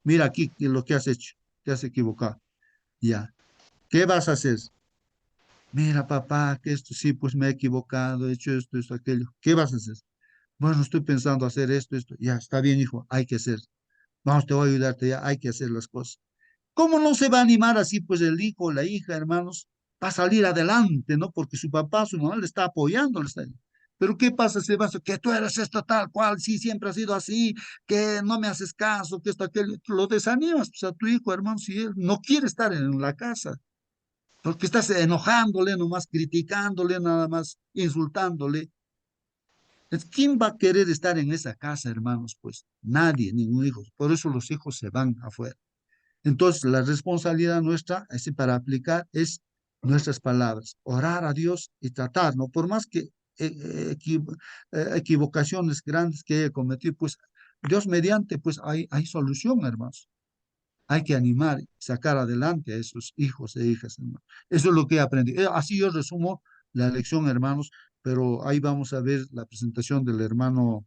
mira aquí lo que has hecho, te has equivocado, ya, ¿qué vas a hacer? Mira, papá, que esto sí, pues me he equivocado, he hecho esto, aquello. ¿Qué vas a hacer? Bueno, estoy pensando hacer esto. Ya, está bien, hijo, hay que hacer. Vamos, te voy a ayudarte, ya, hay que hacer las cosas. ¿Cómo no se va a animar así, pues el hijo, la hija, hermanos, va a salir adelante, ¿no? Porque su papá, su mamá le está apoyando, Pero ¿qué pasa si le vas a que tú eres esto tal cual, sí, siempre ha sido así, que no me haces caso, que esto, aquello? Lo desanimas pues, a tu hijo, hermano, si él no quiere estar en la casa, porque estás enojándole, nomás criticándole, nada más insultándole. ¿Quién va a querer estar en esa casa, hermanos? Pues nadie, ningún hijo. Por eso los hijos se van afuera. Entonces, la responsabilidad nuestra, así para aplicar, es nuestras palabras, orar a Dios y tratar, ¿no? Por más que equivocaciones grandes que haya cometido, pues Dios mediante, pues hay solución, hermanos. Hay que animar, sacar adelante a esos hijos e hijas, hermanos. Eso es lo que he aprendido. Así yo resumo la lección, hermanos, pero ahí vamos a ver la presentación del hermano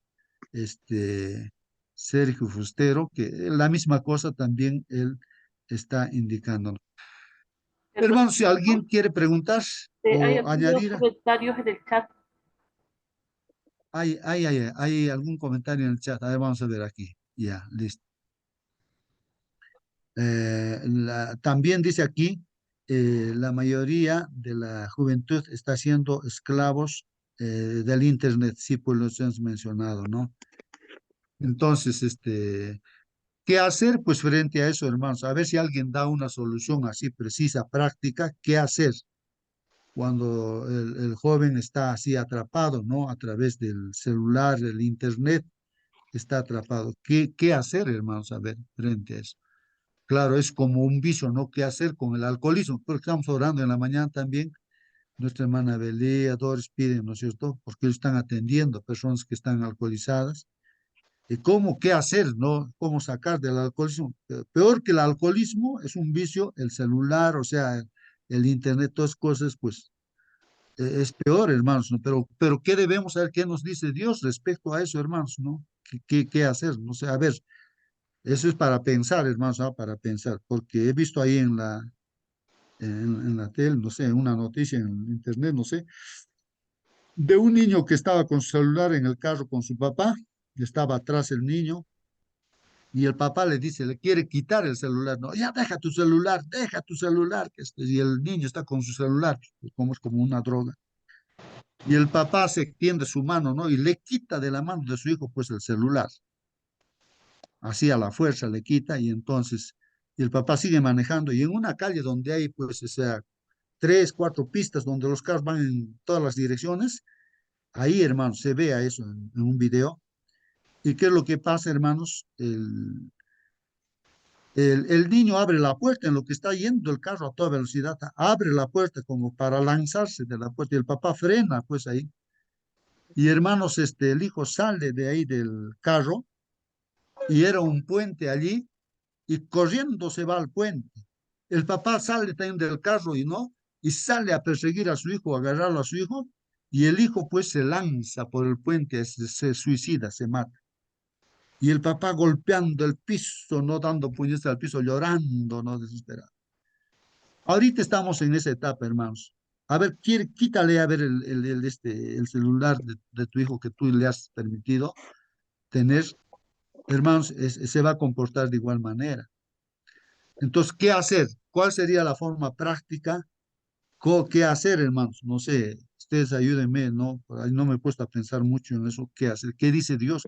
este, Sergio Fustero, que la misma cosa también él está indicando. Hermano, Hermanos, si alguien quiere preguntar hay o algunos añadir, comentarios en el chat. hay algún comentario en el chat. A ver, vamos a ver aquí. Ya, listo. También dice aquí, la mayoría de la juventud está siendo esclavos del Internet, sí, pues lo hemos mencionado, ¿no? Entonces, ¿qué hacer? Pues frente a eso, hermanos, a ver si alguien da una solución así precisa, práctica, ¿qué hacer cuando el joven está así atrapado, ¿no? A través del celular, del Internet, está atrapado. ¿Qué hacer, hermanos? A ver, frente a eso. Claro, es como un vicio, ¿no? ¿Qué hacer con el alcoholismo? Porque estamos orando en la mañana también. Nuestra hermana Belía, Doris piden, ¿no es cierto? Porque ellos están atendiendo a personas que están alcoholizadas. ¿Y cómo, qué hacer, no? ¿Cómo sacar del alcoholismo? Peor que el alcoholismo es un vicio, el celular, o sea, el internet, todas cosas, pues es peor, hermanos, ¿no? Pero ¿qué debemos saber? ¿Qué nos dice Dios respecto a eso, hermanos, no? ¿Qué hacer? No sé, a ver, eso es para pensar, hermanos, ¿ah? Para pensar, porque he visto ahí en la tele, no sé, en una noticia en internet, no sé, de un niño que estaba con su celular en el carro con su papá, estaba atrás el niño, y el papá le dice, le quiere quitar el celular, no, ya deja tu celular, y el niño está con su celular, pues, como es como una droga. Y el papá se extiende su mano, ¿no? Y le quita de la mano de su hijo, pues, el celular. Así a la fuerza le quita y entonces, y el papá sigue manejando. Y en una calle donde hay, pues, o sea, tres, cuatro pistas donde los carros van en todas las direcciones, ahí, hermanos, se vea eso en un video. ¿Y qué es lo que pasa, hermanos? El niño abre la puerta en lo que está yendo el carro a toda velocidad, abre la puerta como para lanzarse de la puerta y el papá frena, pues ahí. Y hermanos, el hijo sale de ahí del carro y era un puente allí y corriendo se va al puente. El papá sale también del carro y no, y sale a perseguir a su hijo, a agarrarlo a su hijo, y el hijo pues se lanza por el puente, se suicida, se mata. Y el papá golpeando el piso, no dando puñetes al piso, llorando, no desesperado. Ahorita estamos en esa etapa, hermanos. A ver, quítale a ver el celular de tu hijo que tú le has permitido tener, hermanos, se va a comportar de igual manera. Entonces, ¿qué hacer? ¿Cuál sería la forma práctica? ¿Qué hacer, hermanos? No sé, ustedes ayúdenme, ¿no? Por ahí no me he puesto a pensar mucho en eso. ¿Qué hacer? ¿Qué dice Dios?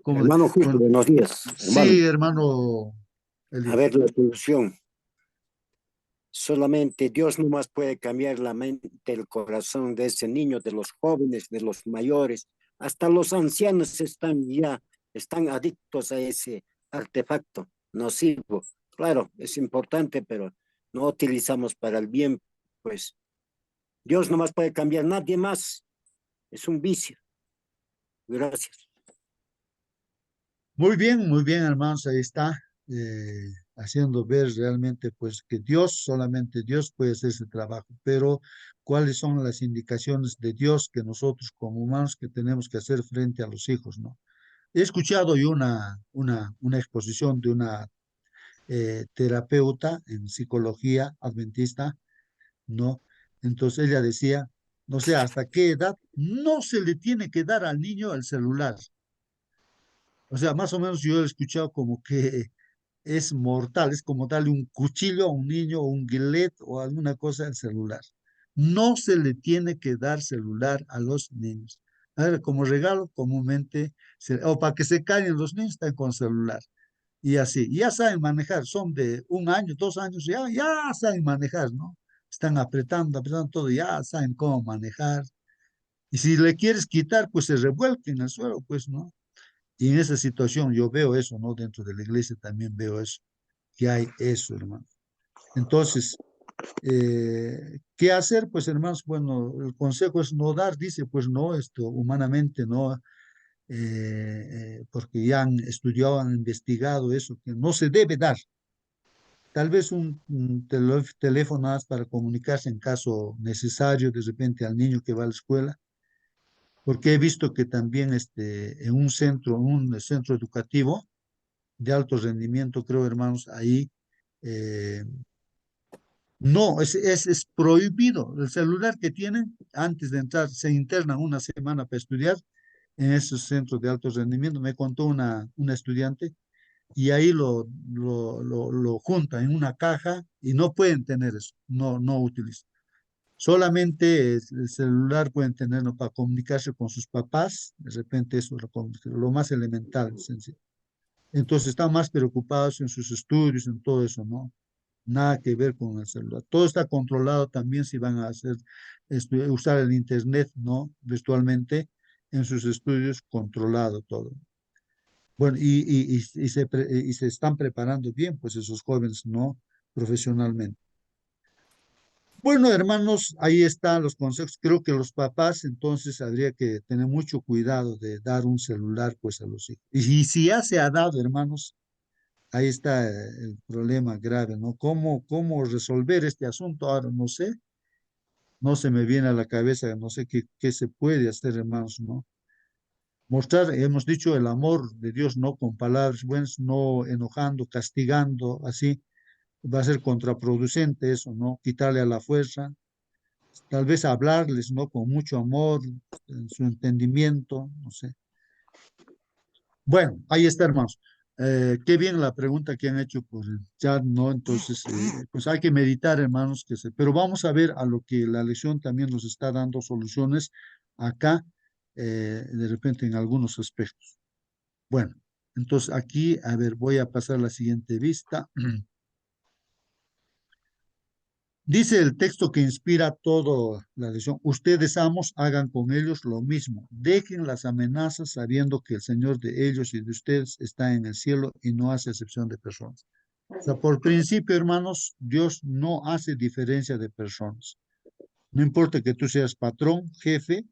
Cómo Hermano Justo, bueno, buenos días, hermano. sí, hermano A Elías. ver la solución. Solamente Dios nomás puede cambiar la mente, el corazón de ese niño, de los jóvenes, de los mayores. Hasta los ancianos están adictos a ese artefacto nocivo. Claro, es importante, pero no utilizamos para el bien, pues Dios nomás puede cambiar, nadie más. Es un vicio. Gracias. Muy bien, hermanos, ahí está, haciendo ver realmente, pues, que Dios, solamente Dios puede hacer ese trabajo, pero cuáles son las indicaciones de Dios que nosotros como humanos que tenemos que hacer frente a los hijos, ¿no? He escuchado yo una exposición de una terapeuta en psicología adventista, ¿no? Entonces ella decía, no sé hasta qué edad no se le tiene que dar al niño el celular. O sea, más o menos yo he escuchado como que es mortal, es como darle un cuchillo a un niño o un gilet o alguna cosa al celular. No se le tiene que dar celular a los niños. A ver, como regalo, comúnmente, o para que se callen los niños, están con celular. Y así, ya saben manejar, son de 1 año, 2 años, ya saben manejar, ¿no? Están apretando, apretando todo, ya saben cómo manejar. Y si le quieres quitar, pues se revuelca en el suelo, pues, ¿no? Y en esa situación yo veo eso, ¿no? Dentro de la iglesia también veo eso, que hay eso, hermano. Entonces, ¿qué hacer? Pues, hermanos, bueno, el consejo es no dar, dice, pues no, esto humanamente, no, porque ya han estudiado, han investigado eso, que no se debe dar. Tal vez un teléfono más para comunicarse en caso necesario, de repente al niño que va a la escuela, porque he visto que también en un centro educativo de alto rendimiento, creo, hermanos, ahí eh, no, es prohibido. El celular que tienen, antes de entrar, se internan una semana para estudiar en esos centros de alto rendimiento. Me contó una estudiante y ahí lo juntan en una caja y no pueden tener eso, no utilizan. Solamente el celular pueden tenerlo para comunicarse con sus papás, de repente eso es lo más elemental, sencillo. Entonces están más preocupados en sus estudios, en todo eso, ¿no? Nada que ver con el celular. Todo está controlado también si van a hacer, usar el internet, ¿no? Virtualmente en sus estudios, controlado todo. Bueno, y se están preparando bien, pues esos jóvenes, ¿no? Profesionalmente. Bueno, hermanos, ahí están los consejos. Creo que los papás entonces habría que tener mucho cuidado de dar un celular, pues, a los hijos. Y si ya se ha dado, hermanos, ahí está el problema grave, ¿no? ¿Cómo resolver este asunto? Ahora no sé, no se me viene a la cabeza, no sé qué se puede hacer, hermanos, ¿no? Mostrar, hemos dicho, el amor de Dios, no con palabras buenas, no enojando, castigando, así, va a ser contraproducente eso, ¿no? Quitarle a la fuerza, tal vez hablarles, ¿no? Con mucho amor, en su entendimiento, no sé. Bueno, ahí está, hermanos. Qué bien la pregunta que han hecho por el chat, ¿no? Entonces, pues hay que meditar, hermanos, pero vamos a ver a lo que la lección también nos está dando soluciones acá, de repente en algunos aspectos. Bueno, entonces aquí, a ver, voy a pasar a la siguiente vista. Dice el texto que inspira toda la lección, ustedes amos, hagan con ellos lo mismo, dejen las amenazas sabiendo que el Señor de ellos y de ustedes está en el cielo y no hace excepción de personas. O sea, por principio, hermanos, Dios no hace diferencia de personas. No importa que tú seas patrón, jefe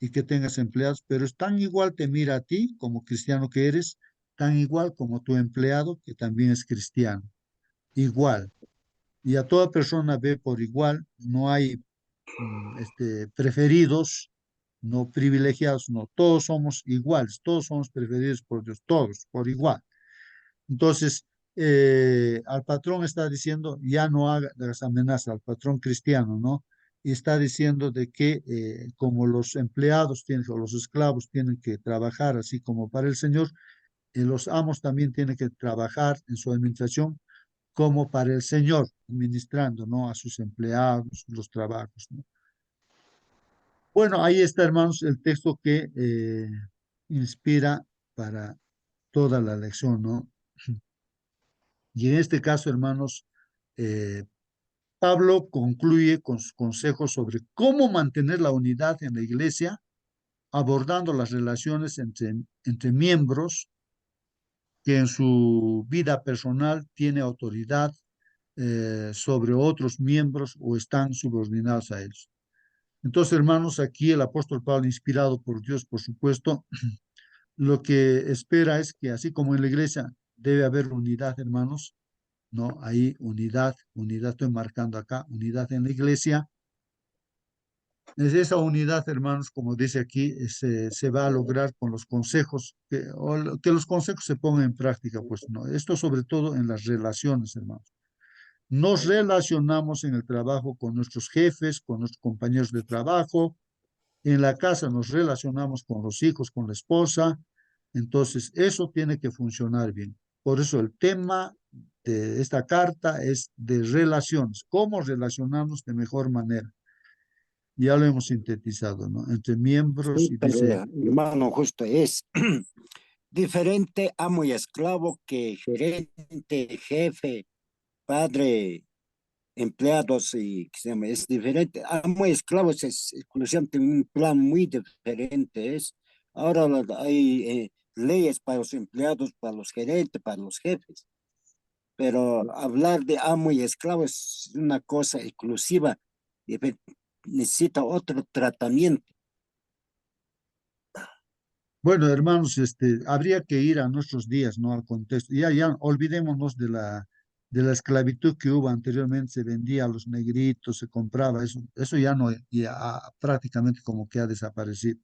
y que tengas empleados, pero es tan igual te mira a ti como cristiano que eres, tan igual como tu empleado que también es cristiano. Igual. Y a toda persona ve por igual, no hay preferidos, no privilegiados, no, todos somos iguales, todos somos preferidos por Dios, todos, por igual. Entonces, al patrón está diciendo, ya no haga las amenazas, al patrón cristiano, ¿no? Y está diciendo de que como los empleados tienen, o los esclavos tienen que trabajar así como para el Señor, los amos también tienen que trabajar en su administración como para el Señor, administrando, ¿no? A sus empleados, los trabajos, ¿no? Bueno, ahí está, hermanos, el texto que inspira para toda la lección, ¿no? Y en este caso, hermanos, eh, Pablo concluye con sus consejos sobre cómo mantener la unidad en la iglesia, abordando las relaciones entre miembros que en su vida personal tiene autoridad sobre otros miembros o están subordinados a ellos. Entonces, hermanos, aquí el apóstol Pablo, inspirado por Dios, por supuesto, lo que espera es que así como en la iglesia debe haber unidad, hermanos, ¿no? Ahí unidad estoy marcando acá, unidad en la iglesia. Es esa unidad, hermanos, como dice aquí, se va a lograr con los consejos, que los consejos se pongan en práctica, pues no. Esto sobre todo en las relaciones, hermanos. Nos relacionamos en el trabajo con nuestros jefes, con nuestros compañeros de trabajo, en la casa nos relacionamos con los hijos, con la esposa, entonces eso tiene que funcionar bien. Por eso el tema de esta carta es de relaciones, cómo relacionarnos de mejor manera. Ya lo hemos sintetizado, ¿no? Entre miembros Sí, y pero dice, hermano, justo es diferente amo y esclavo que gerente, jefe, padre, empleados y ¿qué se llama? Es diferente. Amo y esclavos es exclusivamente un plan muy diferente. Es ahora hay leyes para los empleados, para los gerentes, para los jefes. Pero hablar de amo y esclavo es una cosa exclusiva y necesita otro tratamiento. bueno, hermanos, habría que ir a nuestros días, ¿no? Al contexto. Ya, olvidémonos de la esclavitud que hubo anteriormente, se vendía a los negritos, se compraba, eso ya no, ya prácticamente como que ha desaparecido.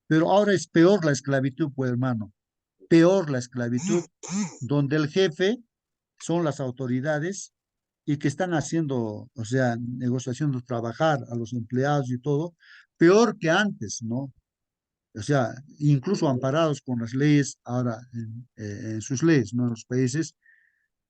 Pero ahora es peor la esclavitud, pues, hermano, peor la esclavitud, donde el jefe son las autoridades y que están haciendo, o sea, negociación de trabajar a los empleados y todo, peor que antes, ¿no? O sea, incluso amparados con las leyes ahora en sus leyes, ¿no? En los países,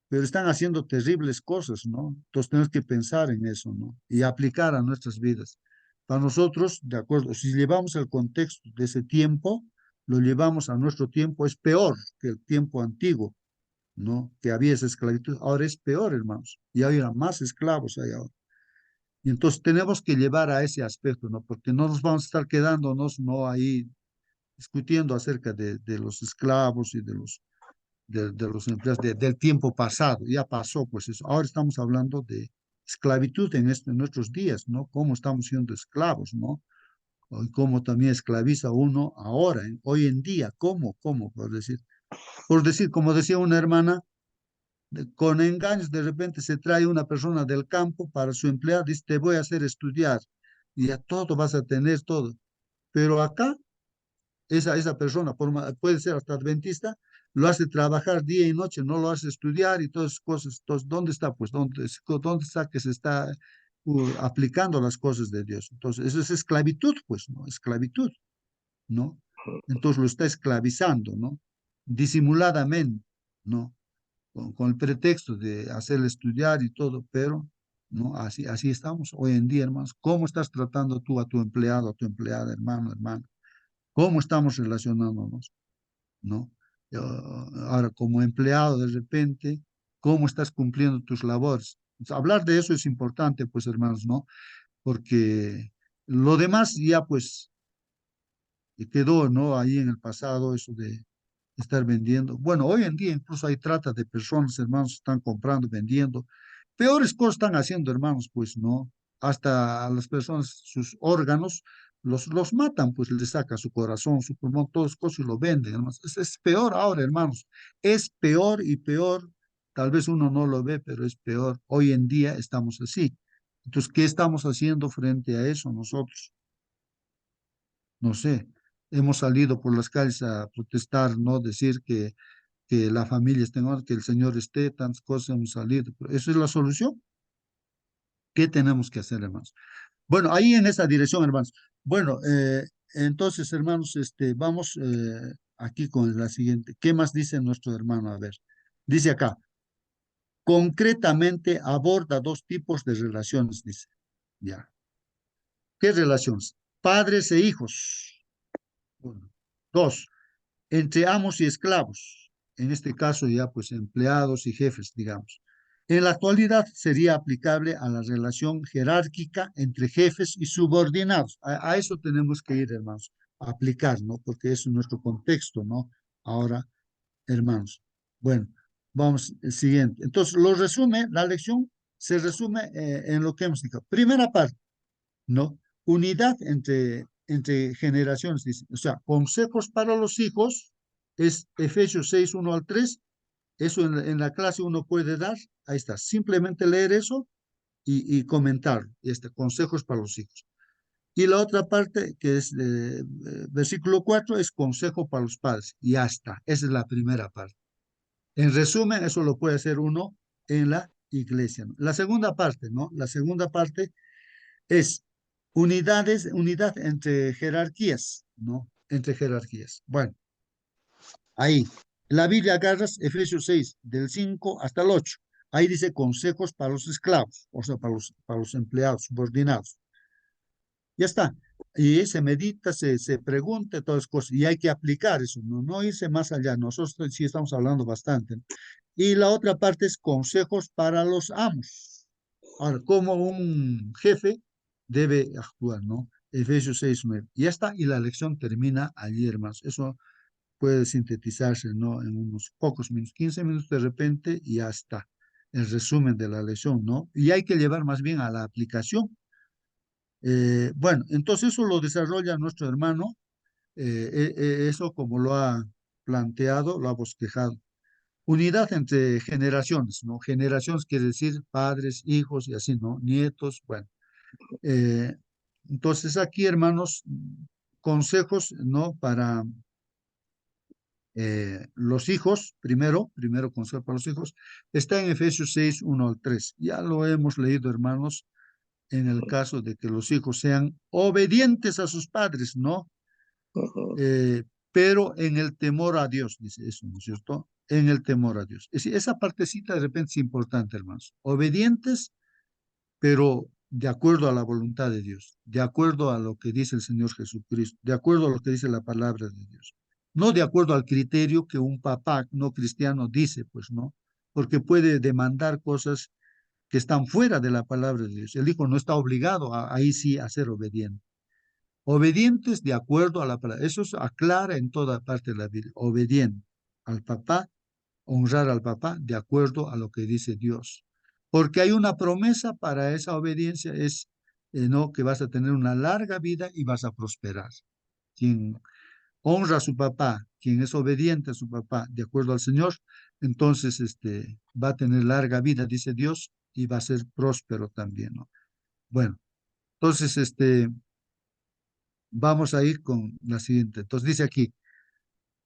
pero están haciendo terribles cosas, ¿no? Entonces tenemos que pensar en eso, ¿no? Y aplicar a nuestras vidas. Para nosotros, de acuerdo, si llevamos el contexto de ese tiempo, lo llevamos a nuestro tiempo, es peor que el tiempo antiguo, ¿no? Que había esa esclavitud, ahora es peor, hermanos, y hay más esclavos hay ahora. Y entonces tenemos que llevar a ese aspecto, ¿no? Porque no nos vamos a estar quedándonos, ¿no? Ahí discutiendo acerca de los esclavos y de los empleados del tiempo pasado. Ya pasó, pues eso. Ahora estamos hablando de esclavitud en nuestros días, ¿no? Cómo estamos siendo esclavos, ¿no? Y cómo también esclaviza uno ahora, hoy en día, ¿cómo? Por decir, como decía una hermana, con engaños de repente se trae una persona del campo para su empleado, dice, te voy a hacer estudiar y ya todo vas a tener todo. Pero acá esa persona puede ser hasta adventista, lo hace trabajar día y noche, no lo hace estudiar y todas esas cosas. Entonces, ¿dónde está? Pues, ¿dónde está que se está aplicando las cosas de Dios? Entonces, eso es esclavitud, pues, ¿no? Esclavitud, ¿no? Entonces lo está esclavizando, ¿no? Disimuladamente, ¿no? Con el pretexto de hacerle estudiar y todo, pero, ¿no? Así estamos hoy en día, hermanos. ¿Cómo estás tratando tú a tu empleado, a tu empleada, hermano? ¿Cómo estamos relacionándonos? ¿No? Ahora, como empleado, de repente, ¿cómo estás cumpliendo tus labores? Entonces, hablar de eso es importante, pues, hermanos, ¿no? Porque lo demás ya, pues, quedó, ¿no? Ahí en el pasado, eso de estar vendiendo. Bueno, hoy en día incluso hay trata de personas, hermanos, están comprando, vendiendo. Peores cosas están haciendo, hermanos, pues, ¿no? Hasta a las personas, sus órganos, los matan, pues les saca su corazón, su pulmón, todas cosas y lo venden, hermanos. Es peor ahora, hermanos. Es peor y peor. Tal vez uno no lo ve, pero es peor. Hoy en día estamos así. Entonces, ¿qué estamos haciendo frente a eso nosotros? No sé. Hemos salido por las calles a protestar, ¿no? Decir que la familia esté en orden, que el Señor esté, tantas cosas hemos salido. Pero ¿eso es la solución? ¿Qué tenemos que hacer, hermanos? Bueno, ahí en esa dirección, hermanos. Bueno, entonces, hermanos, vamos aquí con la siguiente. ¿Qué más dice nuestro hermano? A ver, dice acá, concretamente aborda dos tipos de relaciones, dice. Ya. ¿Qué relaciones? Padres e hijos. Uno. Dos, entre amos y esclavos. En este caso ya pues empleados y jefes, digamos. En la actualidad sería aplicable a la relación jerárquica entre jefes y subordinados. A eso tenemos que ir, hermanos, a aplicar, ¿no? Porque eso es nuestro contexto, ¿no? Ahora, hermanos. Bueno, vamos, el siguiente. Entonces, la lección se resume en lo que hemos dicho. Primera parte, ¿no? Unidad entre generaciones, dice. O sea, consejos para los hijos es Efesios 6, 1 al 3. Eso en la clase uno puede dar. Ahí está. Simplemente leer eso y comentar. Consejos para los hijos. Y la otra parte, que es versículo 4, es consejo para los padres. Y ya está. Esa es la primera parte. En resumen, eso lo puede hacer uno en la iglesia, ¿no? La segunda parte, ¿no? La segunda parte es unidad entre jerarquías, ¿no? Entre jerarquías. Bueno, ahí. La Biblia agarras Efesios 6, del 5 hasta el 8. Ahí dice consejos para los esclavos, o sea, para los empleados subordinados. Ya está. Y se medita, se pregunta, todas las cosas, y hay que aplicar eso, no irse más allá. Nosotros sí estamos hablando bastante. Y la otra parte es consejos para los amos. Ahora, como un jefe debe actuar, ¿no? Efesios 6:9. Ya está, y la lección termina allí, hermanos. Eso puede sintetizarse, ¿no? En unos pocos minutos, 15 minutos de repente, y ya está. El resumen de la lección, ¿no? Y hay que llevar más bien a la aplicación. Bueno, entonces eso lo desarrolla nuestro hermano, eso como lo ha planteado, lo ha bosquejado. Unidad entre generaciones, ¿no? Generaciones quiere decir padres, hijos y así, ¿no? Nietos, bueno. Eh, entonces aquí, hermanos, consejos, ¿no? Para los hijos, primero consejo para los hijos, está en Efesios 6:1 al 3. Ya lo hemos leído, hermanos, en el caso de que los hijos sean obedientes a sus padres, ¿no? Ujú. Pero en el temor a Dios, dice eso, ¿no es cierto? En el temor a Dios. Es decir, esa partecita de repente es importante, hermanos. Obedientes, pero de acuerdo a la voluntad de Dios, de acuerdo a lo que dice el Señor Jesucristo, de acuerdo a lo que dice la palabra de Dios. No de acuerdo al criterio que un papá no cristiano dice, pues no, porque puede demandar cosas que están fuera de la palabra de Dios. El hijo no está obligado ahí sí a ser obediente. Obedientes de acuerdo a la palabra. Eso se aclara en toda parte de la Biblia. Obediente al papá, honrar al papá de acuerdo a lo que dice Dios. Porque hay una promesa para esa obediencia, es no que vas a tener una larga vida y vas a prosperar. Quien honra a su papá, quien es obediente a su papá de acuerdo al Señor, entonces va a tener larga vida, dice Dios, y va a ser próspero también, ¿no? Bueno, entonces vamos a ir con la siguiente. Entonces dice aquí,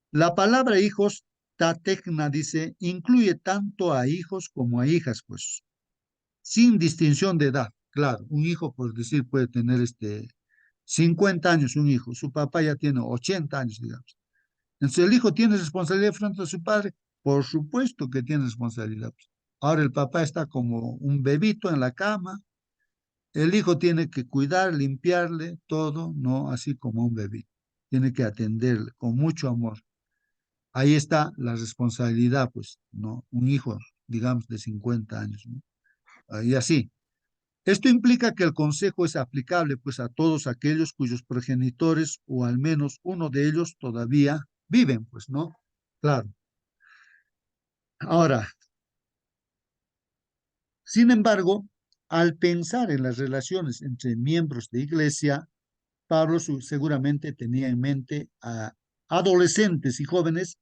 la palabra hijos, tatecna, dice, incluye tanto a hijos como a hijas, pues, sin distinción de edad. Claro, un hijo, por decir, puede tener 50 años, un hijo, su papá ya tiene 80 años, digamos. Entonces, ¿el hijo tiene responsabilidad frente a su padre? Por supuesto que tiene responsabilidad. Ahora el papá está como un bebito en la cama, el hijo tiene que cuidar, limpiarle todo, no así como un bebito. Tiene que atenderle con mucho amor. Ahí está la responsabilidad, pues, ¿no? Un hijo, digamos, de 50 años, ¿no? Y así. Esto implica que el consejo es aplicable, pues, a todos aquellos cuyos progenitores, o al menos uno de ellos, todavía viven, pues, ¿no? Claro. Ahora, sin embargo, al pensar en las relaciones entre miembros de iglesia, Pablo seguramente tenía en mente a adolescentes y jóvenes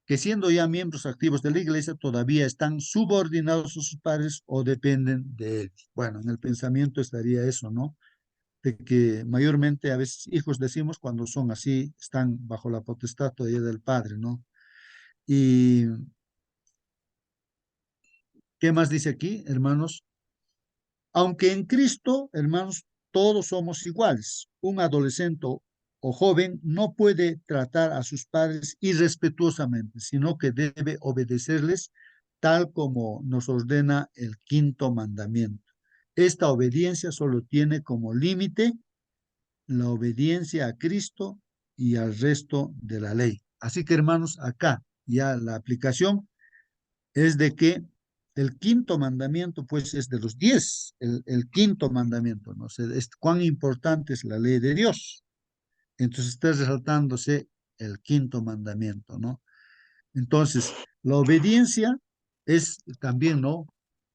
que siendo ya miembros activos de la iglesia todavía están subordinados a sus padres o dependen de ellos. Bueno, en el pensamiento estaría eso, ¿no? De que mayormente a veces hijos decimos cuando son así, están bajo la potestad todavía del padre, ¿no? Y ¿qué más dice aquí, hermanos? Aunque en Cristo, hermanos, todos somos iguales. Un adolescente o joven no puede tratar a sus padres irrespetuosamente, sino que debe obedecerles tal como nos ordena el quinto mandamiento. Esta obediencia solo tiene como límite la obediencia a Cristo y al resto de la ley. Así que, hermanos, acá ya la aplicación es de que el quinto mandamiento, pues, es de los 10, el quinto mandamiento, ¿no? sé, cuán importante es la ley de Dios. Entonces está resaltándose el quinto mandamiento, ¿no? Entonces, la obediencia es también, ¿no?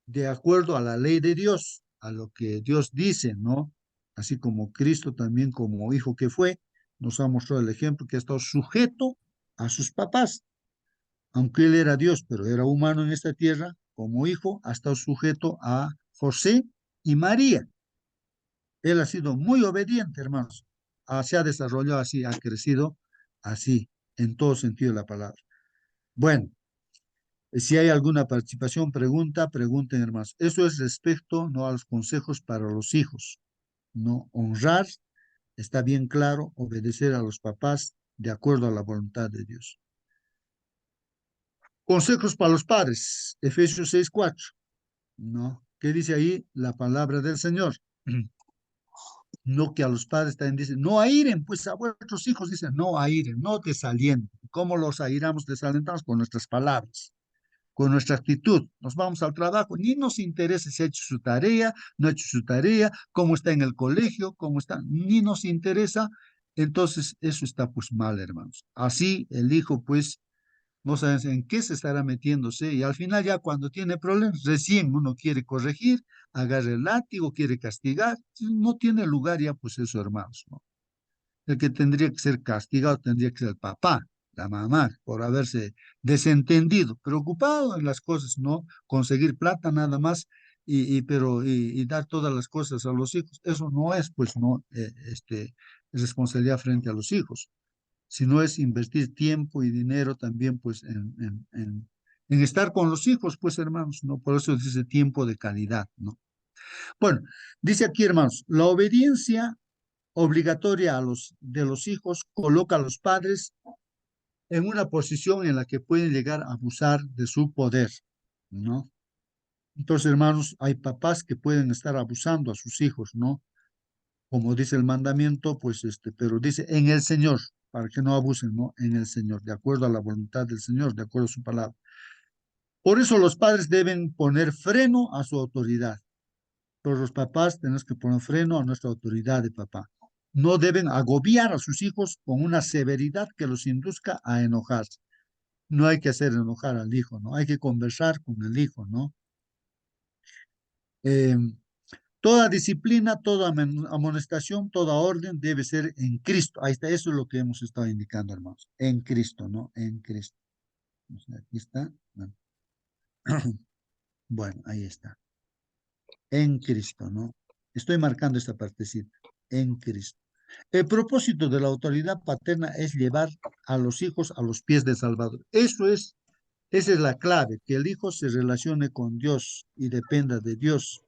De acuerdo a la ley de Dios, a lo que Dios dice, ¿no? Así como Cristo también como hijo que fue, nos ha mostrado el ejemplo que ha estado sujeto a sus papás. Aunque él era Dios, pero era humano en esta tierra, como hijo, ha estado sujeto a José y María. Él ha sido muy obediente, hermanos. Se ha desarrollado así, ha crecido así, en todo sentido de la palabra. Bueno, si hay alguna participación, pregunten, hermanos. Eso es respecto, no a los consejos para los hijos. No honrar, está bien claro, obedecer a los papás de acuerdo a la voluntad de Dios. Consejos para los padres, Efesios 6:4. ¿No? ¿Qué dice ahí la palabra del Señor? No que a los padres también dicen, no airen, pues a vuestros hijos dicen, no airen, no desalienten. ¿Cómo los airamos, desalentamos? Con nuestras palabras, con nuestra actitud. Nos vamos al trabajo, ni nos interesa si ha hecho su tarea, no ha hecho su tarea, cómo está en el colegio, cómo está, ni nos interesa. Entonces, eso está pues mal, hermanos. Así el hijo pues no sabes en qué se estará metiéndose y al final ya cuando tiene problemas, recién uno quiere corregir, agarra el látigo, quiere castigar, no tiene lugar ya pues eso, hermanos, ¿no? El que tendría que ser castigado tendría que ser el papá, la mamá, por haberse desentendido, preocupado en las cosas, ¿no? Conseguir plata nada más y dar todas las cosas a los hijos, eso no es pues no responsabilidad frente a los hijos, sino es invertir tiempo y dinero también, pues, en estar con los hijos, pues, hermanos, ¿no? Por eso dice tiempo de calidad, ¿no? Bueno, dice aquí, hermanos, la obediencia obligatoria de los hijos coloca a los padres en una posición en la que pueden llegar a abusar de su poder, ¿no? Entonces, hermanos, hay papás que pueden estar abusando a sus hijos, ¿no? Como dice el mandamiento, pues pero dice en el Señor, para que no abusen, ¿no? En el Señor, de acuerdo a la voluntad del Señor, de acuerdo a su palabra. Por eso los padres deben poner freno a su autoridad. Todos los papás tenemos que poner freno a nuestra autoridad de papá. No deben agobiar a sus hijos con una severidad que los induzca a enojarse. No hay que hacer enojar al hijo, ¿no? Hay que conversar con el hijo, ¿no? Eh, Toda disciplina, toda amonestación, toda orden debe ser en Cristo. Ahí está, eso es lo que hemos estado indicando, hermanos. En Cristo, ¿no? En Cristo. Aquí está. Bueno, bueno, ahí está. En Cristo, ¿no? Estoy marcando esta partecita. En Cristo. El propósito de la autoridad paterna es llevar a los hijos a los pies del Salvador. Esa es la clave, que el hijo se relacione con Dios y dependa de Dios.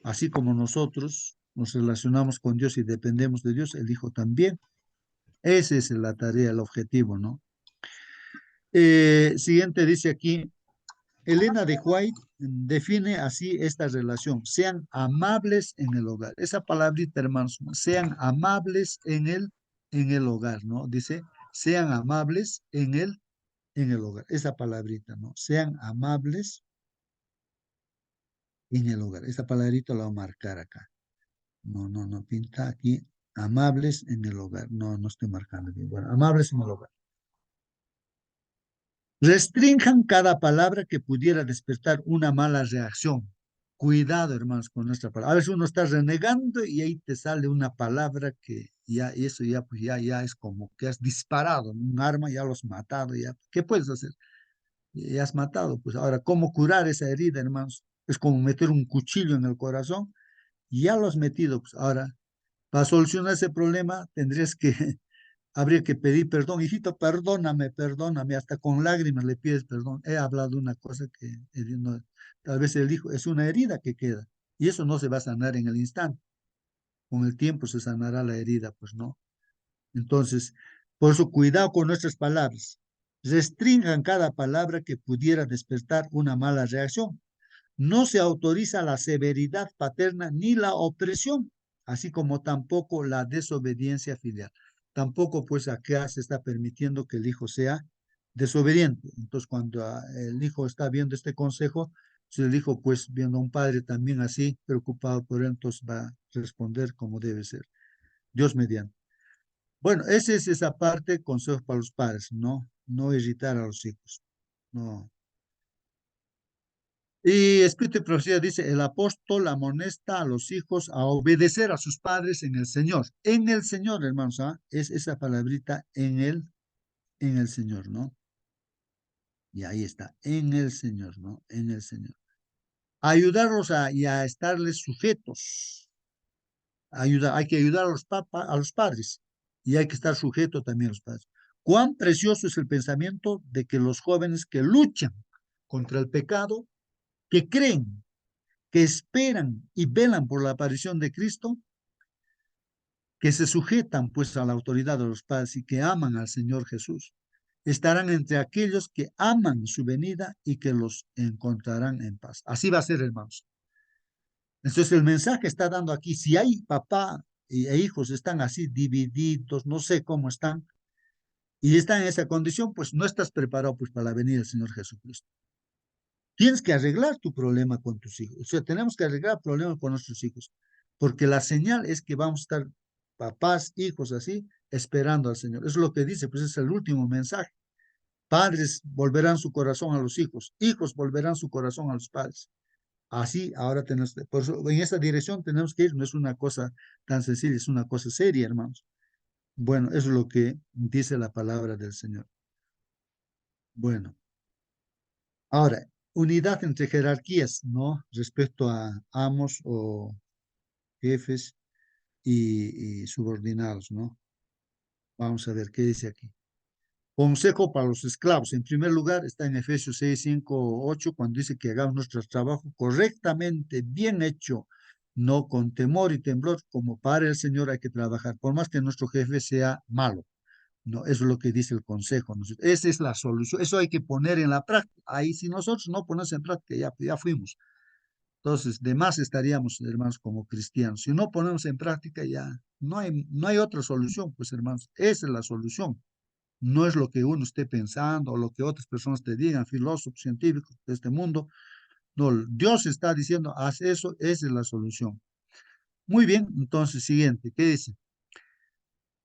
Así como nosotros nos relacionamos con Dios y dependemos de Dios, el Hijo también. Esa es la tarea, el objetivo, ¿no? Siguiente dice aquí, Elena de White define así esta relación, sean amables en el hogar. Esa palabrita, hermanos, sean amables en el hogar, ¿no? Dice, sean amables en el hogar. Esa palabrita, ¿no? Sean amables en el hogar. Esa palabrita la voy a marcar acá. No, pinta aquí amables en el hogar. No estoy marcando bien. Bueno, amables en el hogar. Restrinjan cada palabra que pudiera despertar una mala reacción. Cuidado, hermanos, con nuestra palabra. A veces uno está renegando y ahí te sale una palabra que ya, y eso ya, pues ya es como que has disparado un arma, ya lo has matado, ya. ¿Qué puedes hacer? Ya has matado. Pues ahora, ¿cómo curar esa herida, hermanos? Es como meter un cuchillo en el corazón y ya lo has metido. Pues ahora, para solucionar ese problema, habría que pedir perdón. Hijito, perdóname, hasta con lágrimas le pides perdón. He hablado de una cosa que tal vez él dijo, es una herida que queda. Y eso no se va a sanar en el instante. Con el tiempo se sanará la herida, pues no. Entonces, por eso, cuidado con nuestras palabras. Restringan cada palabra que pudiera despertar una mala reacción. No se autoriza la severidad paterna ni la opresión, así como tampoco la desobediencia filial. Tampoco, pues, acá se está permitiendo que el hijo sea desobediente. Entonces, cuando el hijo está viendo este consejo, si el hijo, pues, viendo a un padre también así, preocupado por él, entonces va a responder como debe ser. Dios mediante. Bueno, esa es esa parte, consejo para los padres, ¿no? No irritar a los hijos. No. Y Espíritu y Profecía dice, el apóstol amonesta a los hijos a obedecer a sus padres en el Señor. En el Señor, hermanos, ¿ah? Es esa palabrita en el Señor, ¿no? Y ahí está, en el Señor, ¿no? En el Señor. Ayudarlos y a estarles sujetos. Hay que ayudar a los padres y hay que estar sujeto también a los padres. Cuán precioso es el pensamiento de que los jóvenes que luchan contra el pecado, que creen, que esperan y velan por la aparición de Cristo, que se sujetan pues a la autoridad de los padres y que aman al Señor Jesús, estarán entre aquellos que aman su venida y que los encontrarán en paz. Así va a ser, hermanos. Entonces el mensaje está dando aquí, si hay papá e hijos están así divididos, no sé cómo están, y están en esa condición, pues no estás preparado pues, para la venida del Señor Jesucristo. Tienes que arreglar tu problema con tus hijos. O sea, tenemos que arreglar problemas con nuestros hijos, porque la señal es que vamos a estar papás, hijos así, esperando al Señor. Eso es lo que dice, pues es el último mensaje. Padres volverán su corazón a los hijos, hijos volverán su corazón a los padres. Así, ahora tenemos, por eso, en esa dirección tenemos que ir, no es una cosa tan sencilla, es una cosa seria, hermanos. Bueno, eso es lo que dice la palabra del Señor. Bueno, ahora, unidad entre jerarquías, ¿no? Respecto a amos o jefes y subordinados, ¿no? Vamos a ver qué dice aquí. Consejo para los esclavos. En primer lugar, está en Efesios 6, 5, 8, cuando dice que hagamos nuestro trabajo correctamente, bien hecho, no con temor y temblor, como para el Señor hay que trabajar, por más que nuestro jefe sea malo. No, eso es lo que dice el consejo, ¿no? Esa es la solución. Eso hay que poner en la práctica. Ahí, si nosotros no ponemos en práctica, ya fuimos. Entonces, de más estaríamos, hermanos, como cristianos. Si no ponemos en práctica, ya no hay otra solución, pues, hermanos. Esa es la solución. No es lo que uno esté pensando o lo que otras personas te digan, filósofos, científicos de este mundo. No, Dios está diciendo, haz eso, esa es la solución. Muy bien, entonces, siguiente, ¿qué dice?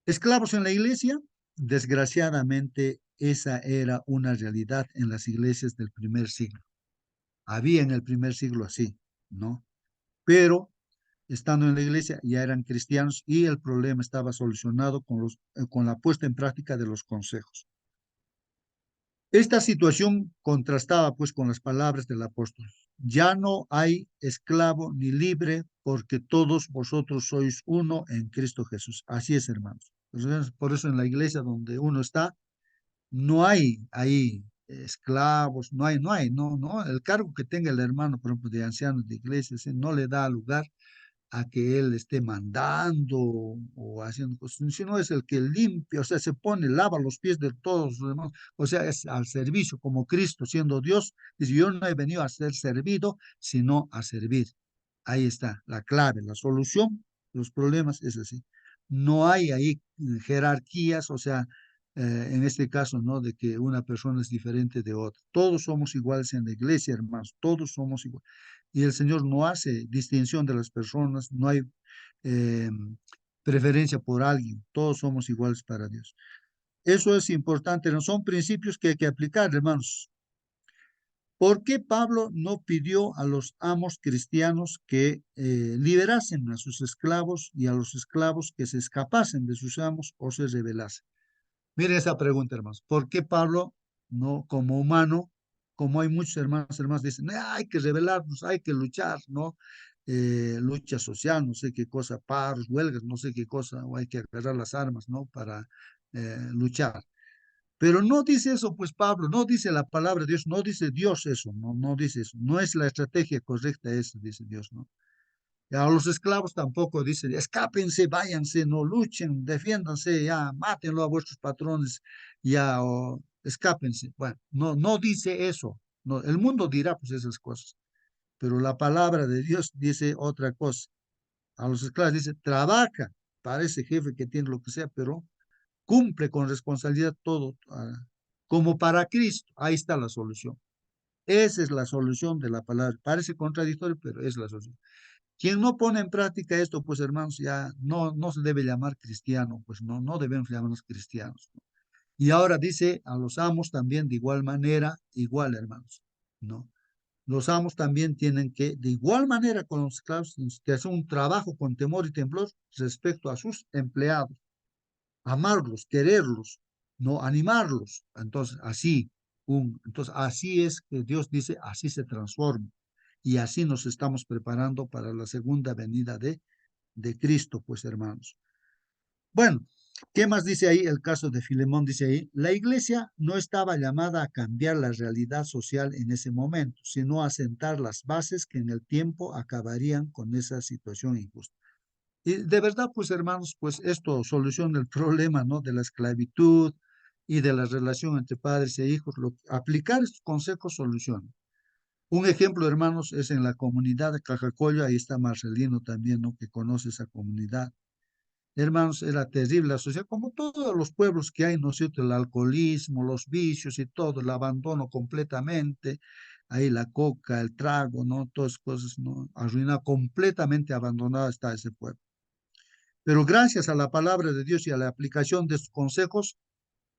Esclavos en la iglesia, desgraciadamente, esa era una realidad en las iglesias del primer siglo. Había en el primer siglo así, ¿no? Pero estando en la iglesia ya eran cristianos y el problema estaba solucionado con la puesta en práctica de los consejos. Esta situación contrastaba pues con las palabras del apóstol. Ya no hay esclavo ni libre, porque todos vosotros sois uno en Cristo Jesús. Así es, hermanos. Por eso en la iglesia donde uno está, no hay ahí esclavos, no. El cargo que tenga el hermano, por ejemplo, de ancianos de iglesia, no le da lugar a que él esté mandando o haciendo cosas, sino es el que limpia, o sea, se pone, lava los pies de todos los demás, o sea, es al servicio, como Cristo siendo Dios, dice, yo no he venido a ser servido, sino a servir. Ahí está la clave, la solución, los problemas es así. No hay ahí jerarquías, o sea, en este caso, ¿no? De que una persona es diferente de otra. Todos somos iguales en la iglesia, hermanos, todos somos iguales. Y el Señor no hace distinción de las personas, no hay eh, preferencia por alguien, todos somos iguales para Dios. Eso es importante, ¿no? Son principios que hay que aplicar, hermanos. ¿Por qué Pablo no pidió a los amos cristianos que liberasen a sus esclavos y a los esclavos que se escapasen de sus amos o se rebelasen? Miren esa pregunta, hermanos. ¿Por qué Pablo, no como humano, como hay muchos hermanos, dicen, hay que rebelarnos, hay que luchar, ¿no? Lucha social, no sé qué cosa, paros, huelgas, no sé qué cosa, o hay que agarrar las armas, ¿no? Para luchar. Pero no dice eso, pues Pablo, no dice la palabra de Dios, no dice Dios eso, no dice eso, no es la estrategia correcta esa, dice Dios, ¿no? Y a los esclavos tampoco dice, escápense, váyanse, no luchen, defiéndanse, ya, mátenlo a vuestros patrones, ya, o escápense. Bueno, no dice eso, no, el mundo dirá pues esas cosas, pero la palabra de Dios dice otra cosa. A los esclavos dice, trabaja para ese jefe que tiene lo que sea, pero cumple con responsabilidad todo, como para Cristo. Ahí está la solución. Esa es la solución de la palabra. Parece contradictorio, pero es la solución. Quien no pone en práctica esto, pues hermanos, ya no se debe llamar cristiano, pues no debemos llamarnos cristianos, ¿no? Y ahora dice a los amos también de igual manera, igual hermanos, ¿no? Los amos también tienen que, de igual manera con los esclavos, que hacer un trabajo con temor y temblor respecto a sus empleados, amarlos, quererlos, no animarlos. Entonces así es que Dios dice, así se transforma. Y así nos estamos preparando para la segunda venida de Cristo, pues hermanos. Bueno, ¿qué más dice ahí? El caso de Filemón dice ahí, la iglesia no estaba llamada a cambiar la realidad social en ese momento, sino a sentar las bases que en el tiempo acabarían con esa situación injusta. Y de verdad, pues hermanos, pues esto soluciona el problema, ¿no? De la esclavitud y de la relación entre padres e hijos. Aplicar estos consejos soluciona. Un ejemplo, hermanos, es en la comunidad de Cajacoyo, ahí está Marcelino también, ¿no? Que conoce esa comunidad. Hermanos, era terrible la sociedad, como todos los pueblos que hay, ¿no es cierto? El alcoholismo, los vicios y todo, el abandono completamente, ahí la coca, el trago, ¿no? Todas cosas, ¿no? Arruinado, completamente abandonado está ese pueblo. Pero gracias a la palabra de Dios y a la aplicación de sus consejos,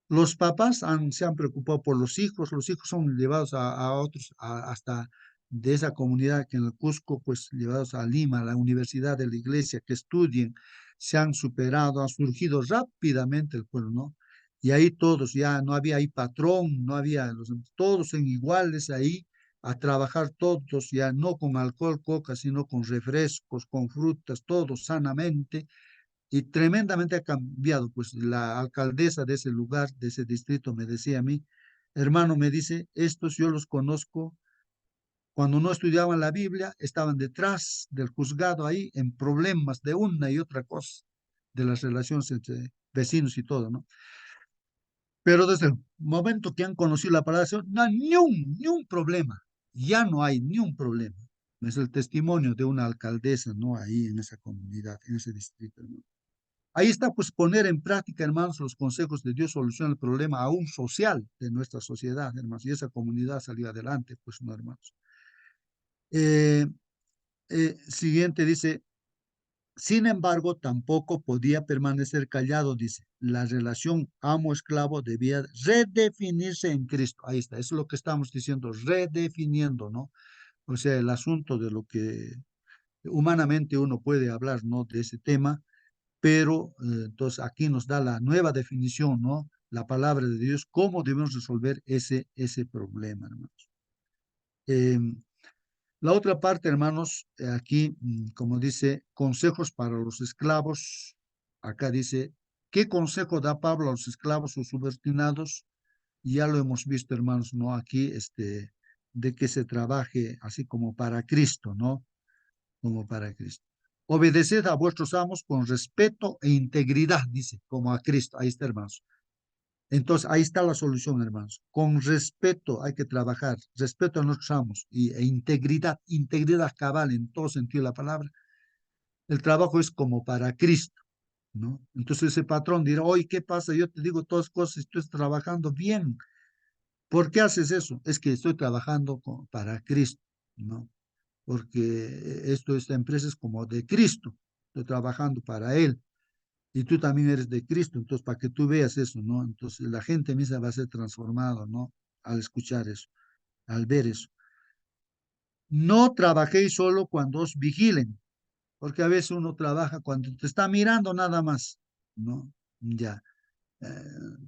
los papás se han preocupado por los hijos son llevados a otros, hasta de esa comunidad que en el Cusco, pues llevados a Lima, a la universidad de la iglesia, que estudien, se han superado, han surgido rápidamente el pueblo, ¿no? Y ahí todos, ya no había ahí patrón, no había, todos en iguales ahí, a trabajar todos, ya no con alcohol, coca, sino con refrescos, con frutas, todos sanamente y tremendamente ha cambiado. Pues la alcaldesa de ese lugar, de ese distrito, me decía a mí, hermano, me dice, estos yo los conozco, cuando no estudiaban la Biblia, estaban detrás del juzgado ahí en problemas de una y otra cosa, de las relaciones entre vecinos y todo, ¿no? Pero desde el momento que han conocido la palabra del Señor, no hay ni un problema, ya no hay ni un problema. Es el testimonio de una alcaldesa, ¿no? Ahí en esa comunidad, en ese distrito, ¿no? Ahí está, pues, poner en práctica, hermanos, los consejos de Dios soluciona el problema aún social de nuestra sociedad, hermanos, y esa comunidad salió adelante, pues, no, hermanos. Eh, Siguiente dice, sin embargo, tampoco podía permanecer callado, dice, la relación amo-esclavo debía redefinirse en Cristo. Ahí está, eso es lo que estamos diciendo, redefiniendo, ¿no? O sea, el asunto de lo que humanamente uno puede hablar, ¿no? De ese tema, pero entonces aquí nos da la nueva definición, ¿no? La palabra de Dios, cómo debemos resolver ese problema, hermanos. La otra parte, hermanos, aquí, como dice, consejos para los esclavos, acá dice, ¿qué consejo da Pablo a los esclavos o subordinados? Ya lo hemos visto, hermanos, ¿no? Aquí, de que se trabaje así como para Cristo, ¿no? Como para Cristo. Obedeced a vuestros amos con respeto e integridad, dice, como a Cristo. Ahí está, hermanos. Entonces, ahí está la solución, hermanos. Con respeto hay que trabajar, respeto a nuestros amos e integridad, integridad cabal en todo sentido de la palabra. El trabajo es como para Cristo, ¿no? Entonces ese patrón dirá, oye, ¿qué pasa? Yo te digo todas cosas, estoy trabajando bien. ¿Por qué haces eso? Es que estoy trabajando para Cristo, ¿no? Porque esta empresa es como de Cristo, estoy trabajando para Él. Y tú también eres de Cristo, entonces para que tú veas eso, ¿no? Entonces la gente misma va a ser transformada, ¿no? Al escuchar eso, al ver eso. No trabajéis solo cuando os vigilen, porque a veces uno trabaja cuando te está mirando nada más, ¿no? Ya. Eh,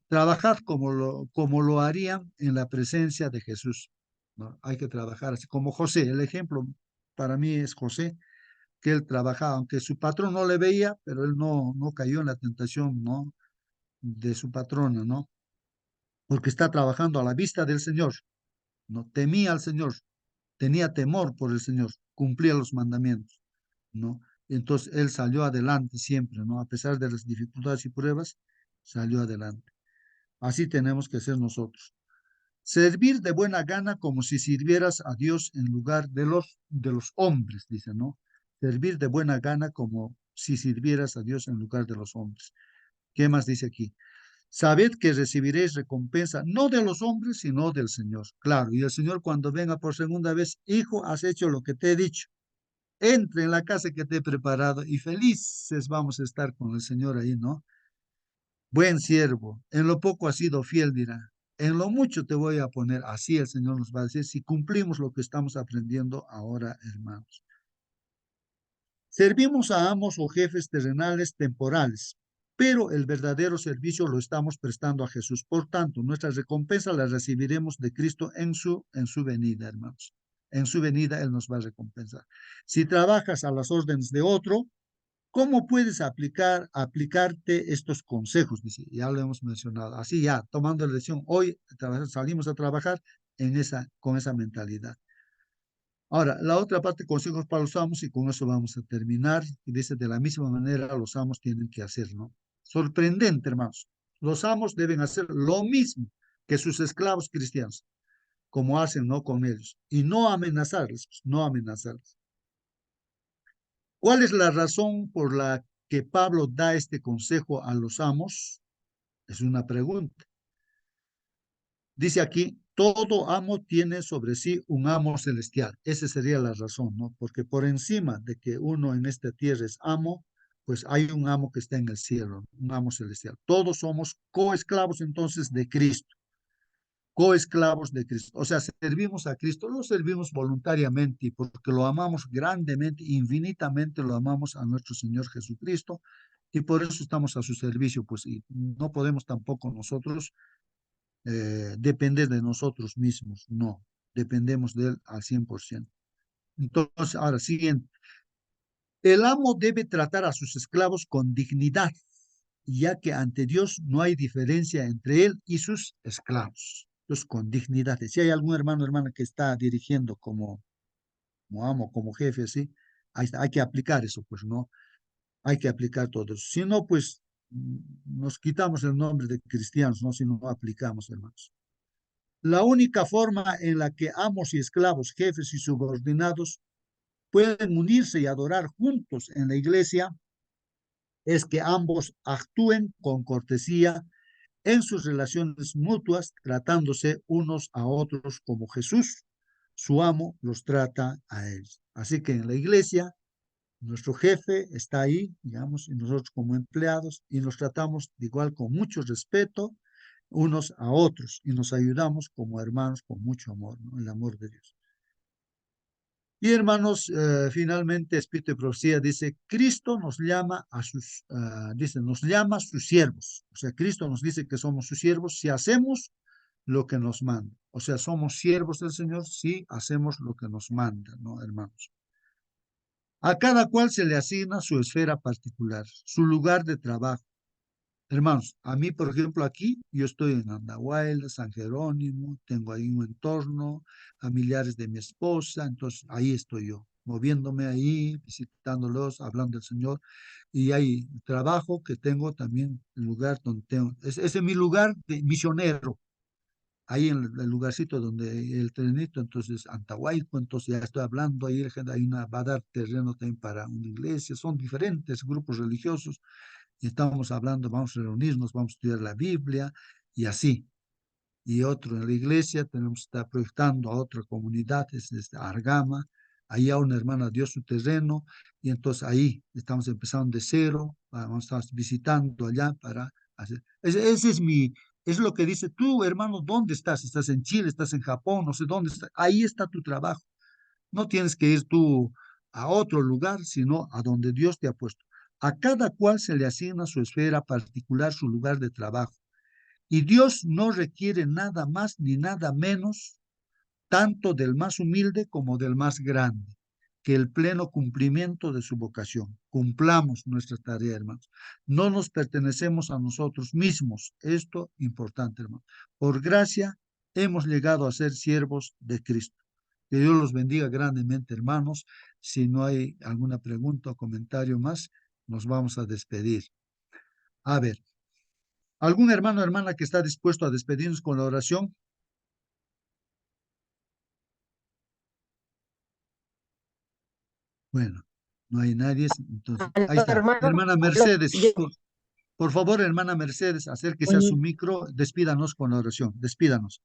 Trabajad como lo harían en la presencia de Jesús, ¿no? Hay que trabajar así, como José, el ejemplo para mí es José, que él trabajaba, aunque su patrón no le veía, pero él no cayó en la tentación, ¿no? De su patrona, ¿no? Porque está trabajando a la vista del Señor, ¿no? Temía al Señor, tenía temor por el Señor, cumplía los mandamientos, ¿no? Entonces él salió adelante siempre, ¿no? A pesar de las dificultades y pruebas, salió adelante. Así tenemos que ser nosotros. Servir de buena gana como si sirvieras a Dios en lugar de los hombres, dice, ¿no? Servir de buena gana como si sirvieras a Dios en lugar de los hombres. ¿Qué más dice aquí? Sabed que recibiréis recompensa no de los hombres, sino del Señor. Claro, y el Señor cuando venga por segunda vez, hijo, has hecho lo que te he dicho. Entre en la casa que te he preparado y felices vamos a estar con el Señor ahí, ¿no? Buen siervo, en lo poco has sido fiel, dirá. En lo mucho te voy a poner, así el Señor nos va a decir, si cumplimos lo que estamos aprendiendo ahora, hermanos. Servimos a amos o jefes terrenales temporales, pero el verdadero servicio lo estamos prestando a Jesús. Por tanto, nuestra recompensa la recibiremos de Cristo en su venida, hermanos. En su venida Él nos va a recompensar. Si trabajas a las órdenes de otro, ¿cómo puedes aplicarte estos consejos? Dice, ya lo hemos mencionado. Así ya, tomando la decisión, hoy salimos a trabajar con esa mentalidad. Ahora, la otra parte, consejos para los amos, y con eso vamos a terminar. Y dice, de la misma manera, los amos tienen que hacer, ¿no? Sorprendente, hermanos. Los amos deben hacer lo mismo que sus esclavos cristianos, como hacen, ¿no? Con ellos. Y no amenazarles, pues, no amenazarles. ¿Cuál es la razón por la que Pablo da este consejo a los amos? Es una pregunta. Dice aquí, todo amo tiene sobre sí un amo celestial. Esa sería la razón, ¿no? Porque por encima de que uno en esta tierra es amo, pues hay un amo que está en el cielo, un amo celestial. Todos somos coesclavos entonces de Cristo, coesclavos de Cristo. O sea, servimos a Cristo, lo servimos voluntariamente y porque lo amamos grandemente, infinitamente lo amamos a nuestro Señor Jesucristo y por eso estamos a su servicio, pues y no podemos tampoco nosotros depender de nosotros mismos, no, dependemos de Él al 100%. Entonces, ahora, siguiente. El amo debe tratar a sus esclavos con dignidad, ya que ante Dios no hay diferencia entre Él y sus esclavos. Entonces, con dignidad. Si hay algún hermano o hermana que está dirigiendo como amo, como jefe, ¿sí? Hay que aplicar eso, pues, ¿no? Hay que aplicar todo eso. Si no, pues, nos quitamos el nombre de cristianos, ¿no? Si no aplicamos, hermanos. La única forma en la que amos y esclavos, jefes y subordinados pueden unirse y adorar juntos en la iglesia es que ambos actúen con cortesía en sus relaciones mutuas, tratándose unos a otros como Jesús, su amo, los trata a ellos. Así que en la iglesia, nuestro jefe está ahí, digamos, y nosotros como empleados, y nos tratamos de igual con mucho respeto unos a otros, y nos ayudamos como hermanos con mucho amor, ¿no? El amor de Dios. Y hermanos, finalmente Espíritu de Profecía dice, Cristo nos llama a dice, nos llama a sus siervos. O sea, Cristo nos dice que somos sus siervos si hacemos lo que nos manda. O sea, somos siervos del Señor si hacemos lo que nos manda, ¿no, hermanos? A cada cual se le asigna su esfera particular, su lugar de trabajo. Hermanos, a mí, por ejemplo, aquí, yo estoy en Andahuayla, San Jerónimo, tengo ahí un entorno, familiares de mi esposa, entonces ahí estoy yo, moviéndome ahí, visitándolos, hablando del Señor, y hay trabajo que tengo también, el lugar donde tengo, ese es mi lugar de misionero, ahí en el lugarcito donde el trenito, entonces Antahuayco, entonces ya estoy hablando ahí, va a dar terreno también para una iglesia, son diferentes grupos religiosos, y estábamos hablando, vamos a reunirnos, vamos a estudiar la Biblia y así. Y otro en la iglesia, tenemos que estar proyectando a otra comunidad, es Argama, ahí a una hermana dio su terreno y entonces ahí estamos empezando de cero, vamos a estar visitando allá para hacer. Ese es lo que dice tú, hermano, ¿dónde estás? ¿Estás en Chile? ¿Estás en Japón? No sé dónde estás. Ahí está tu trabajo. No tienes que ir tú a otro lugar, sino a donde Dios te ha puesto. A cada cual se le asigna su esfera particular, su lugar de trabajo. Y Dios no requiere nada más ni nada menos, tanto del más humilde como del más grande, que el pleno cumplimiento de su vocación. Cumplamos nuestra tarea, hermanos. No nos pertenecemos a nosotros mismos. Esto importante, hermanos. Por gracia hemos llegado a ser siervos de Cristo. Que Dios los bendiga grandemente, hermanos. Si no hay alguna pregunta o comentario más, nos vamos a despedir. A ver, ¿algún hermano o hermana que está dispuesto a despedirnos con la oración? Bueno, no hay nadie, entonces, ahí está. Hermano, Hermana Mercedes, por favor, hermana Mercedes, acérquese a su micro, despídanos con la oración, despídanos.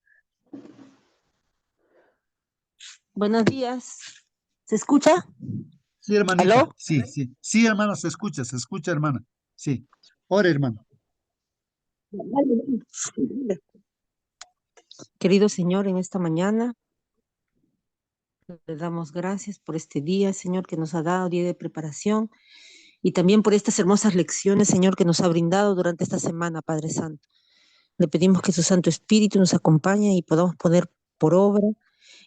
buenos días. ¿Se escucha? Sí, hermanita, ¿Aló? sí, hermana, se escucha, hermana, sí. Ora, hermano. Querido Señor, en esta mañana le damos gracias por este día, Señor, que nos ha dado, día de preparación, y también por estas hermosas lecciones, Señor, que nos ha brindado durante esta semana, Padre Santo. Le pedimos que su Santo Espíritu nos acompañe y podamos poner por obra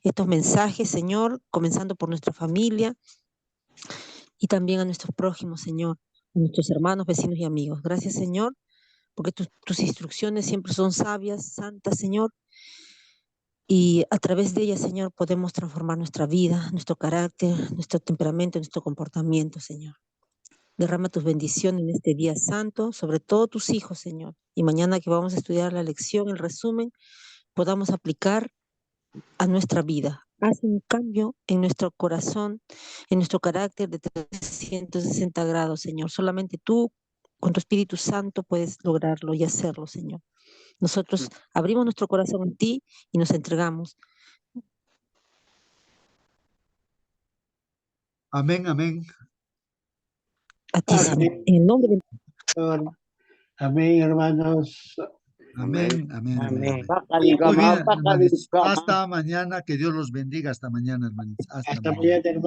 estos mensajes, Señor, comenzando por nuestra familia y también a nuestros prójimos, Señor, a nuestros hermanos, vecinos y amigos. Gracias, Señor, porque tus instrucciones siempre son sabias, santas, Señor, y a través de ellas, Señor, podemos transformar nuestra vida, nuestro carácter, nuestro temperamento, nuestro comportamiento, Señor. Derrama tus bendiciones en este día santo, sobre todo tus hijos, Señor. Y mañana que vamos a estudiar la lección, el resumen, podamos aplicar a nuestra vida. Haz un cambio en nuestro corazón, en nuestro carácter de 360 grados, Señor. Solamente tú, con tu Espíritu Santo, puedes lograrlo y hacerlo, Señor. Nosotros abrimos nuestro corazón en ti y nos entregamos. Amén, amén. A ti, Señor. Amén. En el nombre de Amén, hermanos. Amén, amén, amén. Amén. Muy bien, hermanos. Hasta mañana. Que Dios los bendiga. Hasta mañana, hermanos. Hasta Hasta mañana. mañana, hermanos.